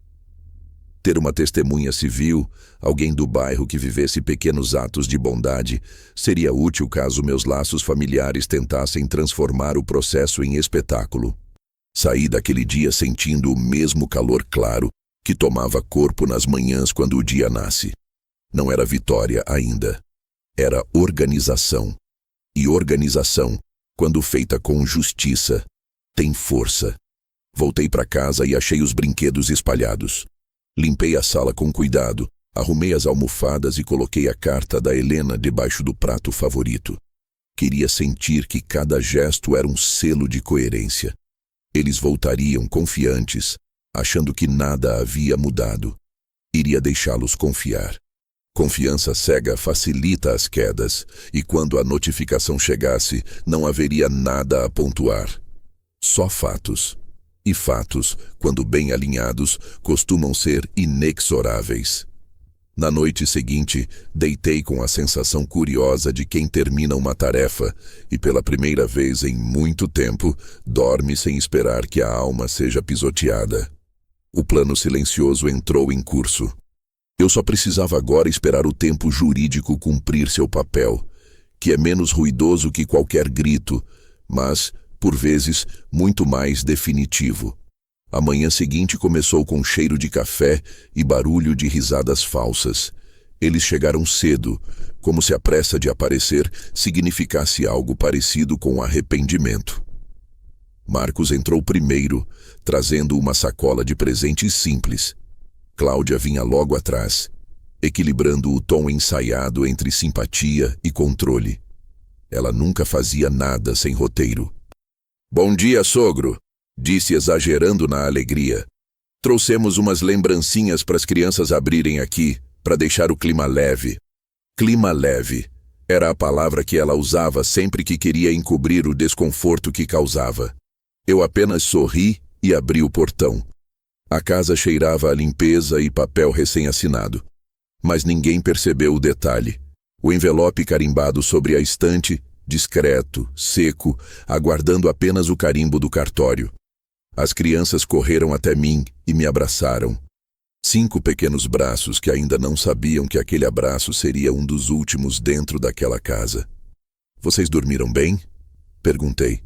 Ter uma testemunha civil, alguém do bairro que vivesse pequenos atos de bondade, seria útil caso meus laços familiares tentassem transformar o processo em espetáculo. Saí daquele dia sentindo o mesmo calor claro que tomava corpo nas manhãs quando o dia nasce. Não era vitória ainda. Era organização. E organização, quando feita com justiça, tem força. Voltei para casa e achei os brinquedos espalhados. Limpei a sala com cuidado, arrumei as almofadas e coloquei a carta da Helena debaixo do prato favorito. Queria sentir que cada gesto era um selo de coerência. Eles voltariam confiantes, achando que nada havia mudado. Iria deixá-los confiar. Confiança cega facilita as quedas, e quando a notificação chegasse, não haveria nada a pontuar. Só fatos. E fatos, quando bem alinhados, costumam ser inexoráveis. Na noite seguinte, deitei com a sensação curiosa de quem termina uma tarefa e, pela primeira vez em muito tempo, dorme sem esperar que a alma seja pisoteada. O plano silencioso entrou em curso. Eu só precisava agora esperar o tempo jurídico cumprir seu papel, que é menos ruidoso que qualquer grito, mas, por vezes, muito mais definitivo. A manhã seguinte começou com cheiro de café e barulho de risadas falsas. Eles chegaram cedo, como se a pressa de aparecer significasse algo parecido com arrependimento. Marcos entrou primeiro, trazendo uma sacola de presentes simples. Cláudia vinha logo atrás, equilibrando o tom ensaiado entre simpatia e controle. Ela nunca fazia nada sem roteiro. "Bom dia, sogro", disse exagerando na alegria. Trouxemos umas lembrancinhas para as crianças abrirem aqui, para deixar o clima leve. Clima leve era a palavra que ela usava sempre que queria encobrir o desconforto que causava. Eu apenas sorri e abri o portão. A casa cheirava a limpeza e papel recém-assinado. Mas ninguém percebeu o detalhe. O envelope carimbado sobre a estante, discreto, seco, aguardando apenas o carimbo do cartório. As crianças correram até mim e me abraçaram. 5 pequenos braços que ainda não sabiam que aquele abraço seria um dos últimos dentro daquela casa. Vocês dormiram bem? Perguntei.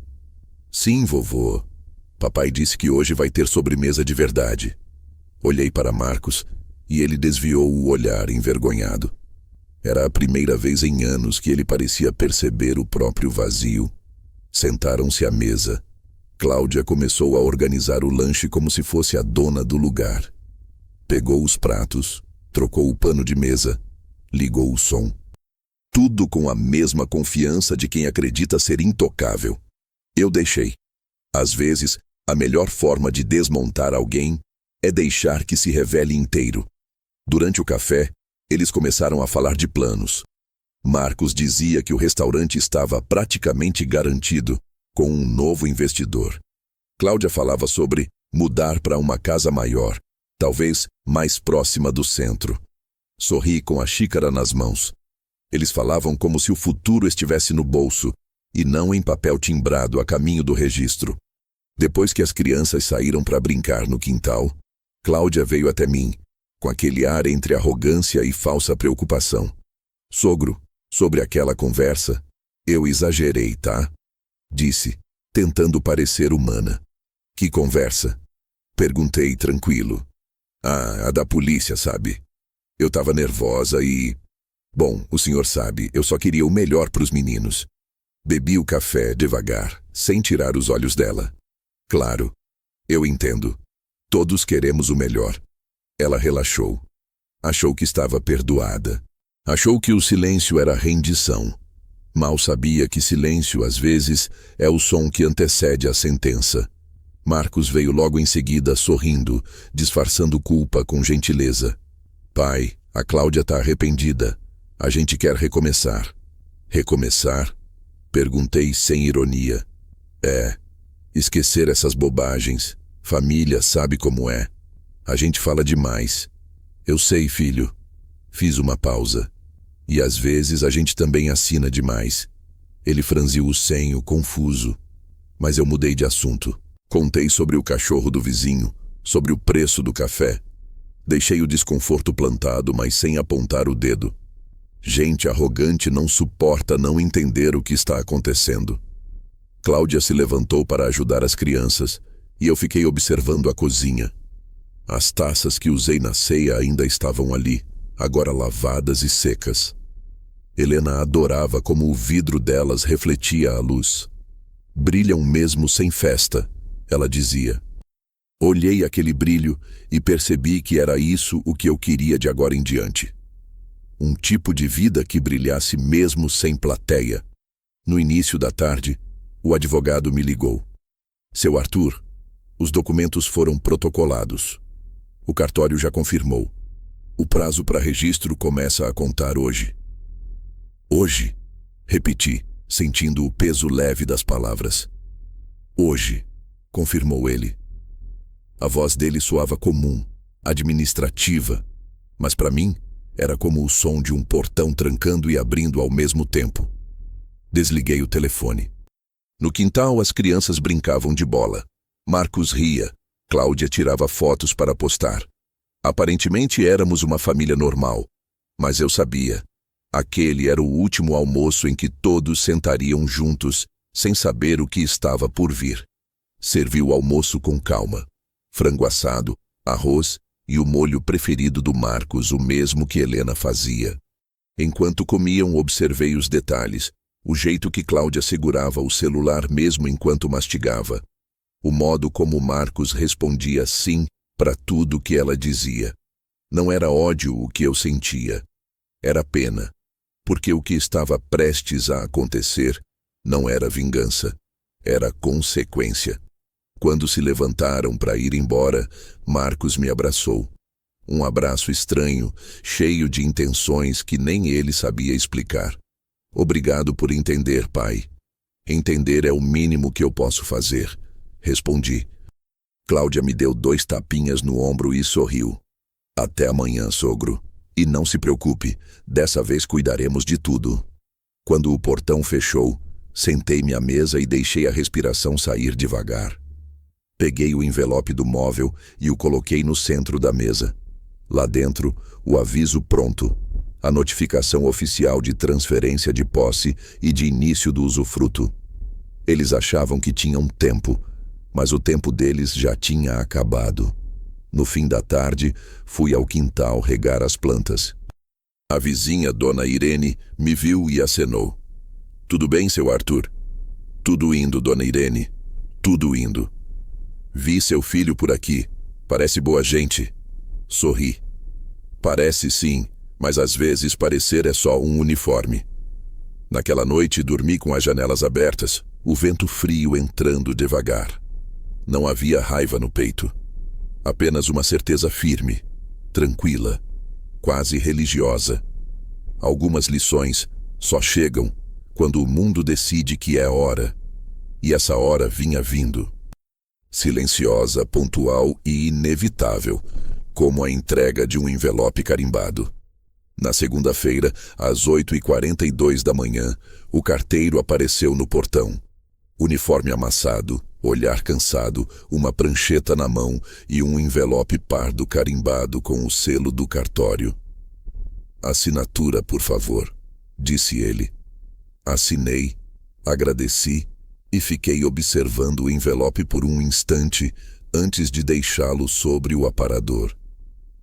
Sim, vovô. Papai disse que hoje vai ter sobremesa de verdade. Olhei para Marcos e ele desviou o olhar envergonhado. Era a primeira vez em anos que ele parecia perceber o próprio vazio. Sentaram-se à mesa. Cláudia começou a organizar o lanche como se fosse a dona do lugar. Pegou os pratos, trocou o pano de mesa, ligou o som. Tudo com a mesma confiança de quem acredita ser intocável. Eu deixei. Às vezes, a melhor forma de desmontar alguém é deixar que se revele inteiro. Durante o café, eles começaram a falar de planos. Marcos dizia que o restaurante estava praticamente garantido com um novo investidor. Cláudia falava sobre mudar para uma casa maior, talvez mais próxima do centro. Sorri com a xícara nas mãos. Eles falavam como se o futuro estivesse no bolso e não em papel timbrado a caminho do registro. Depois que as crianças saíram para brincar no quintal, Cláudia veio até mim, com aquele ar entre arrogância e falsa preocupação. Sogro, sobre aquela conversa, eu exagerei, tá? Disse, tentando parecer humana. Que conversa? Perguntei tranquilo. A da polícia, sabe? Eu estava nervosa e... Bom, o senhor sabe, eu só queria o melhor para os meninos. Bebi o café devagar, sem tirar os olhos dela. Claro, eu entendo. Todos queremos o melhor. Ela relaxou. Achou que estava perdoada. Achou que o silêncio era rendição. Mal sabia que silêncio, às vezes, é o som que antecede a sentença. Marcos veio logo em seguida, sorrindo, disfarçando culpa com gentileza. Pai, a Cláudia está arrependida. A gente quer recomeçar. Recomeçar? Perguntei sem ironia. Esquecer essas bobagens. Família sabe como é. A gente fala demais. Eu sei, filho. Fiz uma pausa. E às vezes a gente também assina demais. Ele franziu o senho, confuso. Mas eu mudei de assunto. Contei sobre o cachorro do vizinho, sobre o preço do café. Deixei o desconforto plantado, mas sem apontar o dedo. Gente arrogante não suporta não entender o que está acontecendo. Cláudia se levantou para ajudar as crianças e eu fiquei observando a cozinha. As taças que usei na ceia ainda estavam ali, agora lavadas e secas. Helena adorava como o vidro delas refletia a luz. Brilham mesmo sem festa, ela dizia. Olhei aquele brilho e percebi que era isso o que eu queria de agora em diante. Um tipo de vida que brilhasse mesmo sem plateia. No início da tarde, o advogado me ligou. Seu Arthur, os documentos foram protocolados. O cartório já confirmou. O prazo para registro começa a contar hoje. Hoje, repeti, sentindo o peso leve das palavras. Hoje, confirmou ele. A voz dele soava comum, administrativa, mas para mim era como o som de um portão trancando e abrindo ao mesmo tempo. Desliguei o telefone. No quintal, as crianças brincavam de bola. Marcos ria. Cláudia tirava fotos para postar. Aparentemente éramos uma família normal, mas eu sabia. Aquele era o último almoço em que todos sentariam juntos, sem saber o que estava por vir. Servi o almoço com calma. Frango assado, arroz e o molho preferido do Marcos, o mesmo que Helena fazia. Enquanto comiam, observei os detalhes, o jeito que Cláudia segurava o celular mesmo enquanto mastigava, o modo como Marcos respondia sim para tudo que ela dizia. Não era ódio o que eu sentia, era pena, porque o que estava prestes a acontecer não era vingança, era consequência. Quando se levantaram para ir embora, Marcos me abraçou. Um abraço estranho, cheio de intenções que nem ele sabia explicar. Obrigado por entender, pai. Entender é o mínimo que eu posso fazer, respondi. Cláudia me deu 2 tapinhas no ombro e sorriu. Até amanhã, sogro. E não se preocupe, dessa vez cuidaremos de tudo. Quando o portão fechou, sentei-me à mesa e deixei a respiração sair devagar. Peguei o envelope do móvel e o coloquei no centro da mesa. Lá dentro, o aviso pronto. A notificação oficial de transferência de posse e de início do usufruto. Eles achavam que tinham tempo, mas o tempo deles já tinha acabado. No fim da tarde, fui ao quintal regar as plantas. A vizinha, dona Irene, me viu e acenou. Tudo bem, seu Arthur? Tudo indo, dona Irene. Tudo indo. Vi seu filho por aqui. Parece boa gente. Sorri. Parece sim, mas às vezes parecer é só um uniforme. Naquela noite dormi com as janelas abertas, o vento frio entrando devagar. Não havia raiva no peito. Apenas uma certeza firme, tranquila, quase religiosa. Algumas lições só chegam quando o mundo decide que é hora. E essa hora vinha vindo. Silenciosa, pontual e inevitável, como a entrega de um envelope carimbado. Na segunda-feira, às 8h42 da manhã, o carteiro apareceu no portão. Uniforme amassado, olhar cansado, uma prancheta na mão e um envelope pardo carimbado com o selo do cartório. Assinatura, por favor, disse ele. Assinei, agradeci e fiquei observando o envelope por um instante antes de deixá-lo sobre o aparador.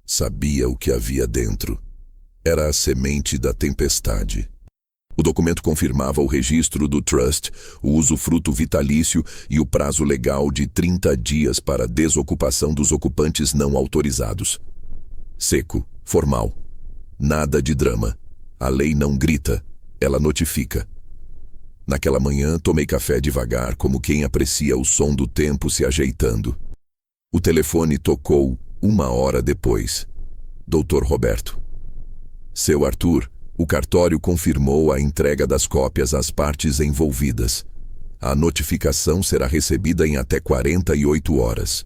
Sabia o que havia dentro. Era a semente da tempestade. O documento confirmava o registro do trust, o usufruto vitalício e o prazo legal de 30 dias para desocupação dos ocupantes não autorizados. Seco, formal. Nada de drama. A lei não grita, ela notifica. Naquela manhã, tomei café devagar, como quem aprecia o som do tempo se ajeitando. O telefone tocou 1 hora depois. Dr. Roberto. Seu Arthur, o cartório confirmou a entrega das cópias às partes envolvidas. A notificação será recebida em até 48 horas.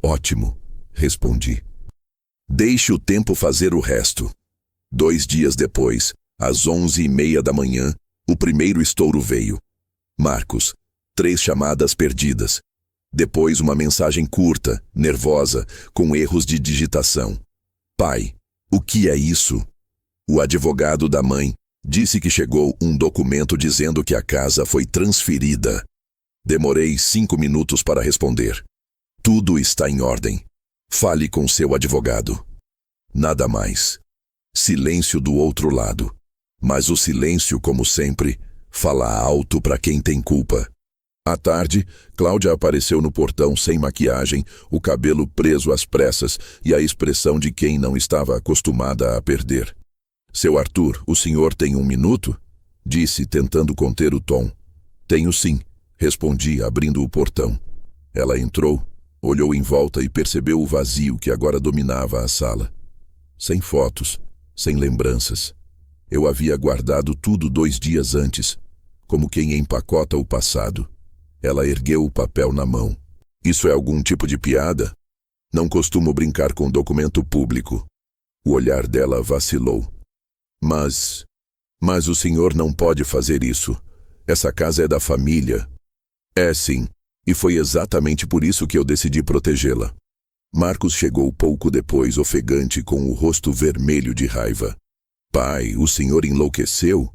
Ótimo, respondi. Deixe o tempo fazer o resto. 2 dias depois, às 11h30 da manhã, o primeiro estouro veio. Marcos, 3 chamadas perdidas. Depois uma mensagem curta, nervosa, com erros de digitação. Pai, o que é isso? O advogado da mãe disse que chegou um documento dizendo que a casa foi transferida. Demorei 5 minutos para responder. Tudo está em ordem. Fale com seu advogado. Nada mais. Silêncio do outro lado. Mas o silêncio, como sempre, fala alto para quem tem culpa. À tarde, Cláudia apareceu no portão sem maquiagem, o cabelo preso às pressas e a expressão de quem não estava acostumada a perder. Seu Arthur, o senhor tem 1 minuto? Disse, tentando conter o tom. Tenho sim, respondi, abrindo o portão. Ela entrou, olhou em volta e percebeu o vazio que agora dominava a sala. Sem fotos, sem lembranças. Eu havia guardado tudo 2 dias antes, como quem empacota o passado. Ela ergueu o papel na mão. Isso é algum tipo de piada? Não costumo brincar com documento público. O olhar dela vacilou. Mas o senhor não pode fazer isso. Essa casa é da família. É sim, e foi exatamente por isso que eu decidi protegê-la. Marcos chegou pouco depois, ofegante, com o rosto vermelho de raiva. Pai, o senhor enlouqueceu?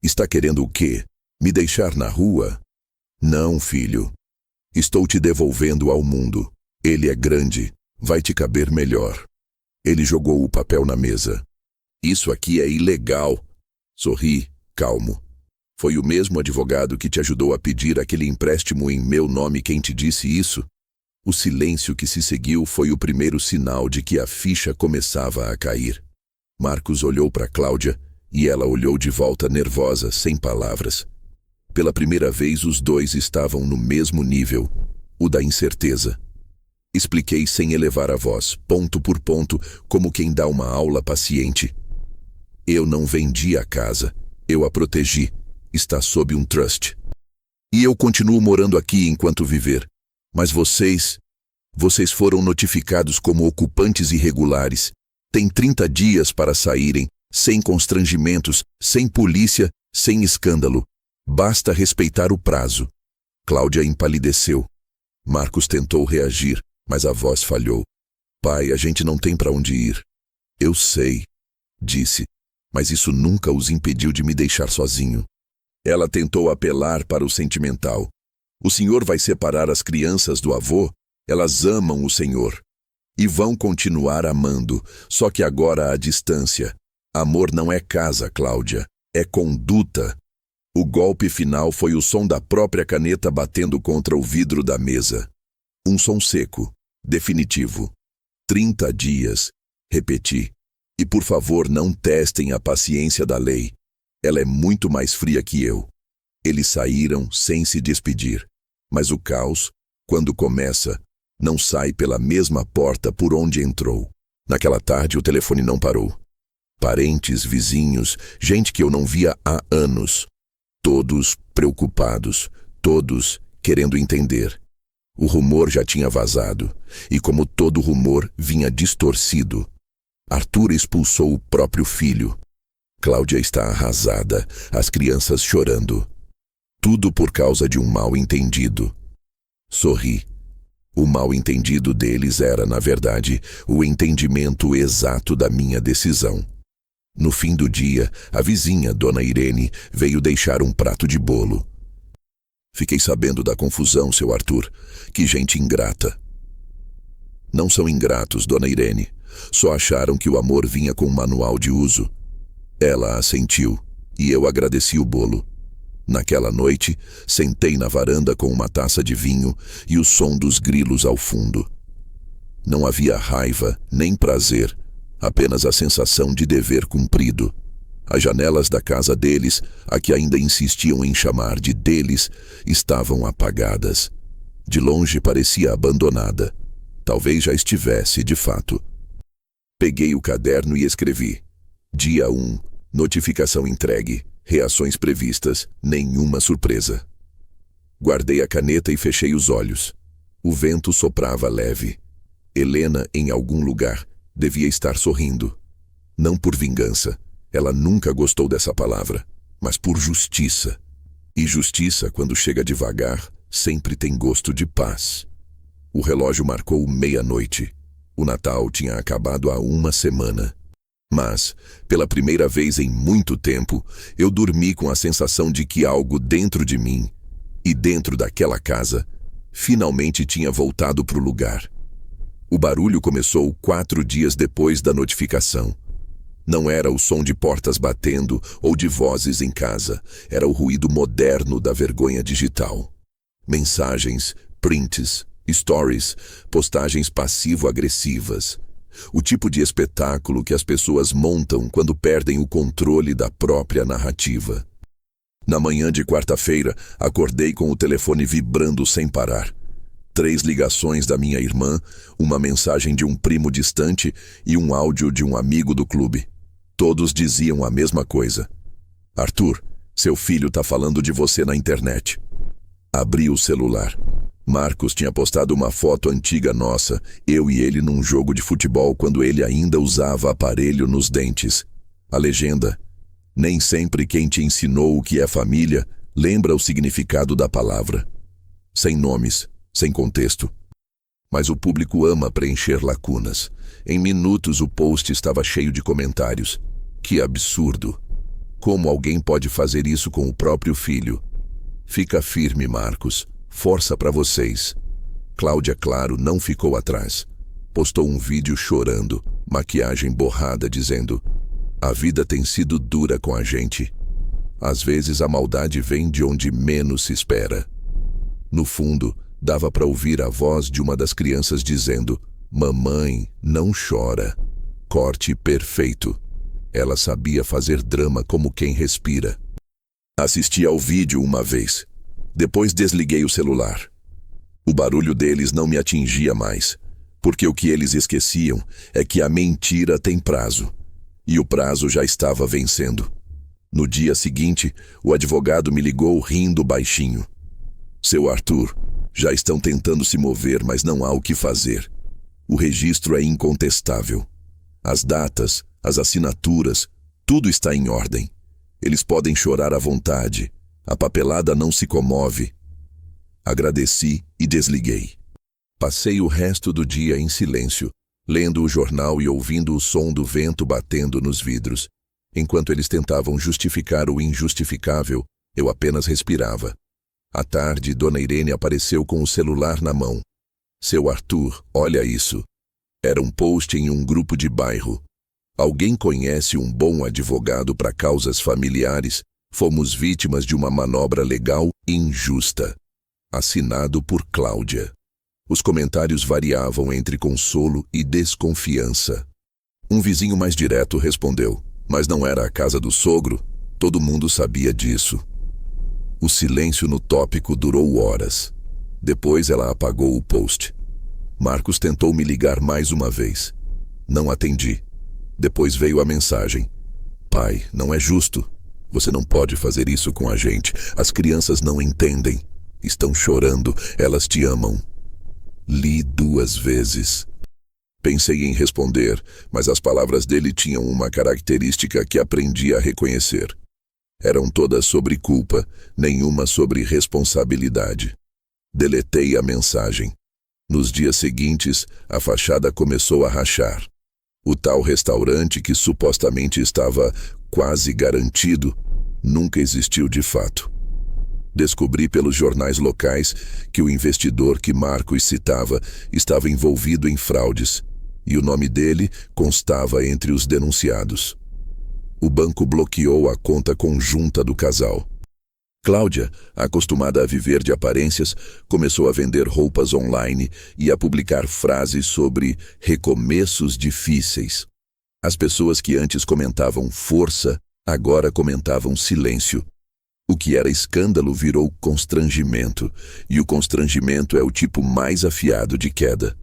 Está querendo o quê? Me deixar na rua? Não, filho. Estou te devolvendo ao mundo. Ele é grande, vai te caber melhor. Ele jogou o papel na mesa. Isso aqui é ilegal. Sorri, calmo. Foi o mesmo advogado que te ajudou a pedir aquele empréstimo em meu nome quem te disse isso? O silêncio que se seguiu foi o primeiro sinal de que a ficha começava a cair. Marcos olhou para Cláudia e ela olhou de volta nervosa, sem palavras. Pela primeira vez os dois estavam no mesmo nível. o da incerteza. Expliquei sem elevar a voz, ponto por ponto, como quem dá uma aula paciente. Eu não vendi a casa, eu a protegi. Está sob um trust. E eu continuo morando aqui enquanto viver. Mas vocês foram notificados como ocupantes irregulares. Têm 30 dias para saírem, sem constrangimentos, sem polícia, sem escândalo. Basta respeitar o prazo. Cláudia empalideceu. Marcos tentou reagir, mas a voz falhou. Pai, a gente não tem para onde ir. Eu sei, disse, mas isso nunca os impediu de me deixar sozinho. Ela tentou apelar para o sentimental. O senhor vai separar as crianças do avô? Elas amam o senhor. E vão continuar amando, só que agora à distância. Amor não é casa, Cláudia, é conduta. O golpe final foi o som da própria caneta batendo contra o vidro da mesa. Um som seco, definitivo. 30 dias, repeti. E por favor não testem a paciência da lei. Ela é muito mais fria que eu. Eles saíram sem se despedir. Mas o caos, quando começa, não sai pela mesma porta por onde entrou. Naquela tarde o telefone não parou. Parentes, vizinhos, gente que eu não via há anos. Todos preocupados, todos querendo entender. O rumor já tinha vazado, e como todo rumor, vinha distorcido. Arthur expulsou o próprio filho. Cláudia está arrasada, as crianças chorando. Tudo por causa de um mal-entendido. Sorri. O mal-entendido deles era, na verdade, o entendimento exato da minha decisão. No fim do dia, a vizinha, Dona Irene, veio deixar um prato de bolo. Fiquei sabendo da confusão, seu Arthur. Que gente ingrata. Não são ingratos, Dona Irene. Só acharam que o amor vinha com um manual de uso. Ela assentiu, e eu agradeci o bolo. Naquela noite, sentei na varanda com uma taça de vinho e o som dos grilos ao fundo. Não havia raiva, nem prazer, apenas a sensação de dever cumprido. As janelas da casa deles, a que ainda insistiam em chamar de deles, estavam apagadas. De longe parecia abandonada. Talvez já estivesse, de fato. Peguei o caderno e escrevi. Dia 1, notificação entregue, reações previstas, nenhuma surpresa. Guardei a caneta e fechei os olhos. O vento soprava leve. Helena, em algum lugar, devia estar sorrindo. Não por vingança. Ela nunca gostou dessa palavra, mas por justiça. E justiça, quando chega devagar, sempre tem gosto de paz. O relógio marcou meia-noite. O Natal tinha acabado há uma semana. Mas, pela primeira vez em muito tempo, eu dormi com a sensação de que algo dentro de mim, e dentro daquela casa, finalmente tinha voltado para o lugar. O barulho começou 4 dias depois da notificação. Não era o som de portas batendo ou de vozes em casa, era o ruído moderno da vergonha digital. Mensagens, prints, stories, postagens passivo-agressivas. O tipo de espetáculo que as pessoas montam quando perdem o controle da própria narrativa. Na manhã de quarta-feira, acordei com o telefone vibrando sem parar. 3 ligações da minha irmã, uma mensagem de um primo distante e um áudio de um amigo do clube. Todos diziam a mesma coisa. Arthur, seu filho está falando de você na internet. Abri o celular. Marcos tinha postado uma foto antiga nossa, eu e ele num jogo de futebol quando ele ainda usava aparelho nos dentes. A legenda: nem sempre quem te ensinou o que é família lembra o significado da palavra. Sem nomes, sem contexto. Mas o público ama preencher lacunas. Em minutos o post estava cheio de comentários. Que absurdo! Como alguém pode fazer isso com o próprio filho? Fica firme, Marcos. Força para vocês. Cláudia, claro, não ficou atrás. Postou um vídeo chorando, maquiagem borrada, dizendo: a vida tem sido dura com a gente. Às vezes a maldade vem de onde menos se espera. No fundo, dava para ouvir a voz de uma das crianças dizendo: mamãe, não chora. Corte perfeito. Ela sabia fazer drama como quem respira. Assisti ao vídeo uma vez. Depois desliguei o celular. O barulho deles não me atingia mais, porque o que eles esqueciam é que a mentira tem prazo, e o prazo já estava vencendo. No dia seguinte, o advogado me ligou rindo baixinho. Seu Arthur, já estão tentando se mover, mas não há o que fazer. O registro é incontestável. As datas, as assinaturas, tudo está em ordem. Eles podem chorar à vontade. A papelada não se comove. Agradeci e desliguei. Passei o resto do dia em silêncio, lendo o jornal e ouvindo o som do vento batendo nos vidros. Enquanto eles tentavam justificar o injustificável, eu apenas respirava. À tarde, Dona Irene apareceu com o celular na mão. Seu Arthur, olha isso. Era um post em um grupo de bairro. Alguém conhece um bom advogado para causas familiares? Fomos vítimas de uma manobra legal injusta. Assinado por Cláudia. Os comentários variavam entre consolo e desconfiança. Um vizinho mais direto respondeu, mas não era a casa do sogro? Todo mundo sabia disso. O silêncio no tópico durou horas. Depois ela apagou o post. Marcos tentou me ligar mais uma vez. Não atendi. Depois veio a mensagem. Pai, não é justo. Você não pode fazer isso com a gente. As crianças não entendem. Estão chorando. Elas te amam. Li 2 vezes. Pensei em responder, mas as palavras dele tinham uma característica que aprendi a reconhecer. Eram todas sobre culpa, nenhuma sobre responsabilidade. Deletei a mensagem. Nos dias seguintes, a fachada começou a rachar. O tal restaurante que supostamente estava quase garantido, nunca existiu de fato. Descobri pelos jornais locais que o investidor que Marcos citava estava envolvido em fraudes, e o nome dele constava entre os denunciados. O banco bloqueou a conta conjunta do casal. Cláudia, acostumada a viver de aparências, começou a vender roupas online e a publicar frases sobre recomeços difíceis. As pessoas que antes comentavam força, agora comentavam silêncio. O que era escândalo virou constrangimento, e o constrangimento é o tipo mais afiado de queda.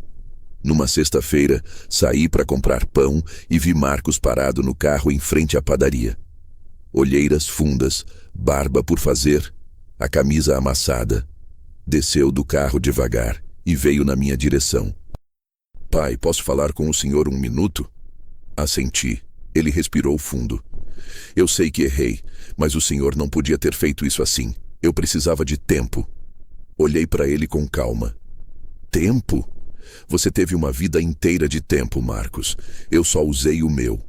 Numa sexta-feira, saí para comprar pão e vi Marcos parado no carro em frente à padaria. Olheiras fundas, barba por fazer, a camisa amassada. Desceu do carro devagar e veio na minha direção. Pai, posso falar com o senhor 1 minuto? Assenti. Ele respirou fundo. Eu sei que errei, mas o senhor não podia ter feito isso assim. Eu precisava de tempo. Olhei para ele com calma. Tempo? Você teve uma vida inteira de tempo, Marcos. Eu só usei o meu.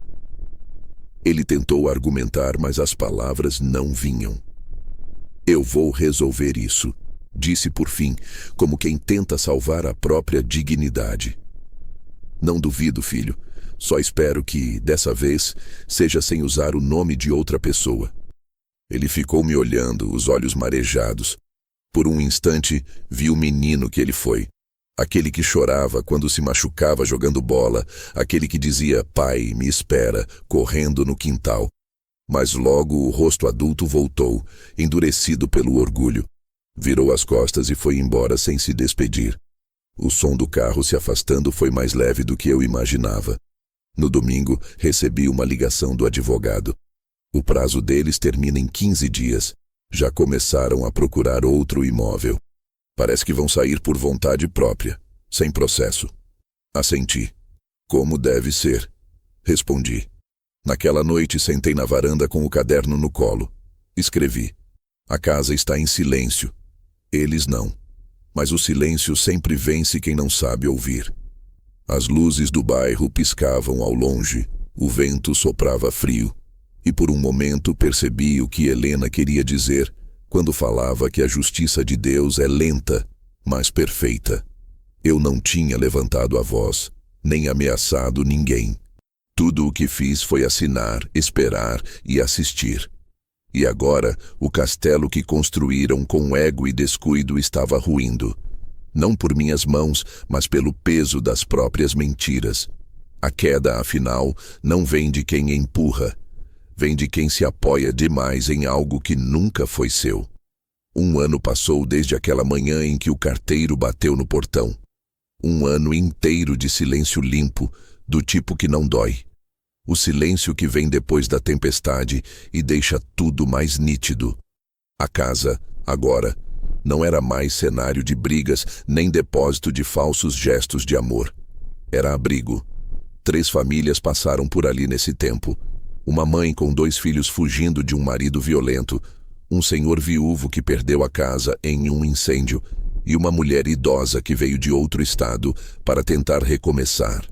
Ele tentou argumentar, mas as palavras não vinham. Eu vou resolver isso, disse por fim, como quem tenta salvar a própria dignidade. Não duvido, filho. Só espero que, dessa vez, seja sem usar o nome de outra pessoa. Ele ficou me olhando, os olhos marejados. Por um instante, vi o menino que ele foi. Aquele que chorava quando se machucava jogando bola, aquele que dizia, pai, me espera, correndo no quintal. Mas logo o rosto adulto voltou, endurecido pelo orgulho. Virou as costas e foi embora sem se despedir. O som do carro se afastando foi mais leve do que eu imaginava. No domingo, recebi uma ligação do advogado. O prazo deles termina em 15 dias. Já começaram a procurar outro imóvel. Parece que vão sair por vontade própria, sem processo. Assenti. Como deve ser? Respondi. Naquela noite sentei na varanda com o caderno no colo. Escrevi. A casa está em silêncio. Eles não. Mas o silêncio sempre vence quem não sabe ouvir. As luzes do bairro piscavam ao longe. O vento soprava frio. E por um momento percebi o que Helena queria dizer quando falava que a justiça de Deus é lenta, mas perfeita. Eu não tinha levantado a voz, nem ameaçado ninguém. Tudo o que fiz foi assinar, esperar e assistir. E agora, o castelo que construíram com ego e descuido estava ruindo. Não por minhas mãos, mas pelo peso das próprias mentiras. A queda, afinal, não vem de quem empurra. Vem de quem se apoia demais em algo que nunca foi seu. Um ano passou desde aquela manhã em que o carteiro bateu no portão. Um ano inteiro de silêncio limpo, do tipo que não dói. O silêncio que vem depois da tempestade e deixa tudo mais nítido. A casa, agora, não era mais cenário de brigas nem depósito de falsos gestos de amor. Era abrigo. 3 famílias passaram por ali nesse tempo. Uma mãe com 2 filhos fugindo de um marido violento, um senhor viúvo que perdeu a casa em um incêndio e uma mulher idosa que veio de outro estado para tentar recomeçar.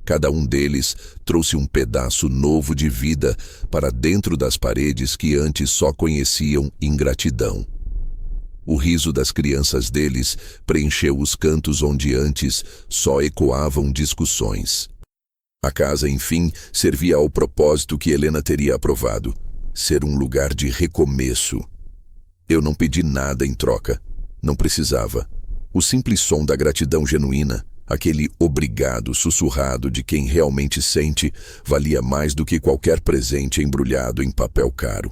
Cada um deles trouxe um pedaço novo de vida para dentro das paredes que antes só conheciam ingratidão. O riso das crianças deles preencheu os cantos onde antes só ecoavam discussões. A casa, enfim, servia ao propósito que Helena teria aprovado: ser um lugar de recomeço. Eu não pedi nada em troca. Não precisava. O simples som da gratidão genuína, aquele obrigado sussurrado de quem realmente sente, valia mais do que qualquer presente embrulhado em papel caro.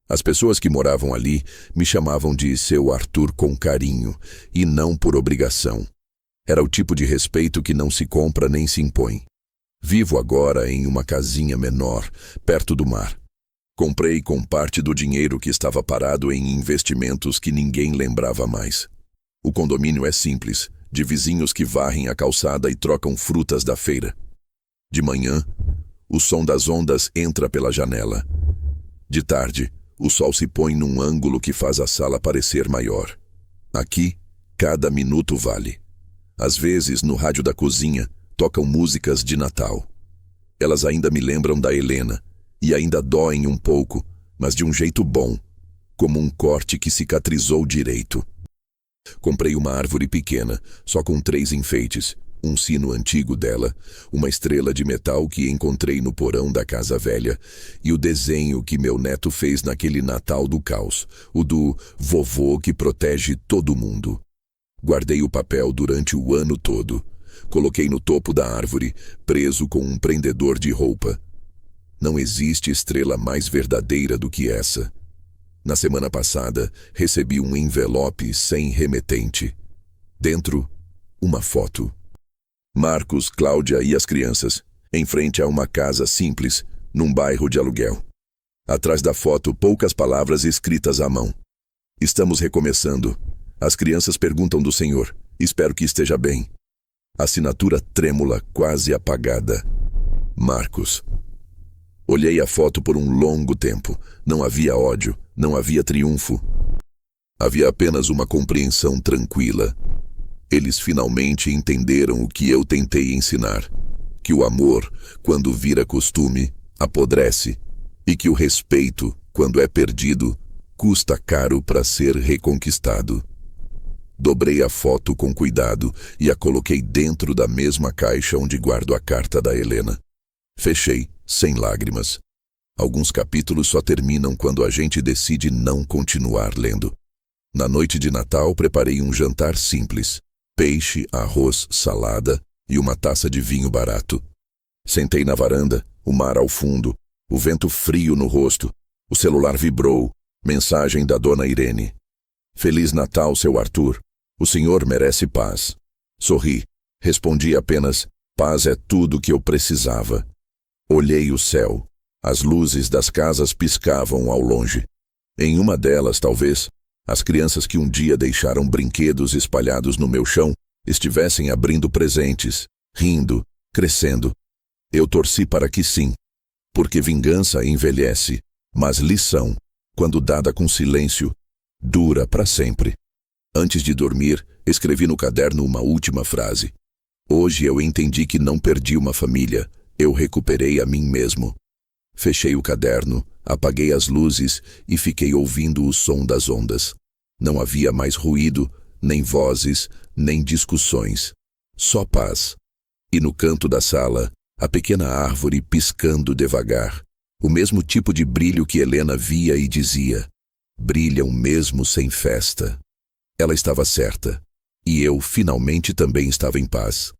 As pessoas que moravam ali me chamavam de seu Arthur com carinho, e não por obrigação. Era o tipo de respeito que não se compra nem se impõe. Vivo agora em uma casinha menor, perto do mar. Comprei com parte do dinheiro que estava parado em investimentos que ninguém lembrava mais. O condomínio é simples, de vizinhos que varrem a calçada e trocam frutas da feira. De manhã, o som das ondas entra pela janela. De tarde, o sol se põe num ângulo que faz a sala parecer maior. Aqui, cada minuto vale. Às vezes, no rádio da cozinha, tocam músicas de Natal. Elas ainda me lembram da Helena, e ainda doem um pouco, mas de um jeito bom, como um corte que cicatrizou direito. Comprei uma árvore pequena, só com 3 enfeites, um sino antigo dela, uma estrela de metal que encontrei no porão da casa velha, e o desenho que meu neto fez naquele Natal do caos, o do vovô que protege todo mundo. Guardei o papel durante o ano todo. Coloquei no topo da árvore, preso com um prendedor de roupa. Não existe estrela mais verdadeira do que essa. Na semana passada, recebi um envelope sem remetente. Dentro, uma foto. Marcos, Cláudia e as crianças, em frente a uma casa simples, num bairro de aluguel. Atrás da foto, poucas palavras escritas à mão. Estamos recomeçando. As crianças perguntam do Senhor. Espero que esteja bem. Assinatura trêmula, quase apagada. Marcos. Olhei a foto por um longo tempo. Não havia ódio, não havia triunfo. Havia apenas uma compreensão tranquila. Eles finalmente entenderam o que eu tentei ensinar. Que o amor, quando vira costume, apodrece. E que o respeito, quando é perdido, custa caro para ser reconquistado. Dobrei a foto com cuidado e a coloquei dentro da mesma caixa onde guardo a carta da Helena. Fechei, sem lágrimas. Alguns capítulos só terminam quando a gente decide não continuar lendo. Na noite de Natal, preparei um jantar simples: peixe, arroz, salada e uma taça de vinho barato. Sentei na varanda, o mar ao fundo, o vento frio no rosto. O celular vibrou. Mensagem da dona Irene. Feliz Natal, seu Arthur. O senhor merece paz. Sorri. Respondi apenas: paz é tudo que eu precisava. Olhei o céu. As luzes das casas piscavam ao longe. Em uma delas, talvez, as crianças que um dia deixaram brinquedos espalhados no meu chão estivessem abrindo presentes, rindo, crescendo. Eu torci para que sim, porque vingança envelhece, mas lição, quando dada com silêncio, dura para sempre. Antes de dormir, escrevi no caderno uma última frase. Hoje eu entendi que não perdi uma família, eu recuperei a mim mesmo. Fechei o caderno, apaguei as luzes e fiquei ouvindo o som das ondas. Não havia mais ruído, nem vozes, nem discussões. Só paz. E no canto da sala, a pequena árvore piscando devagar. O mesmo tipo de brilho que Helena via e dizia: brilham mesmo sem festa. Ela estava certa. E eu finalmente também estava em paz.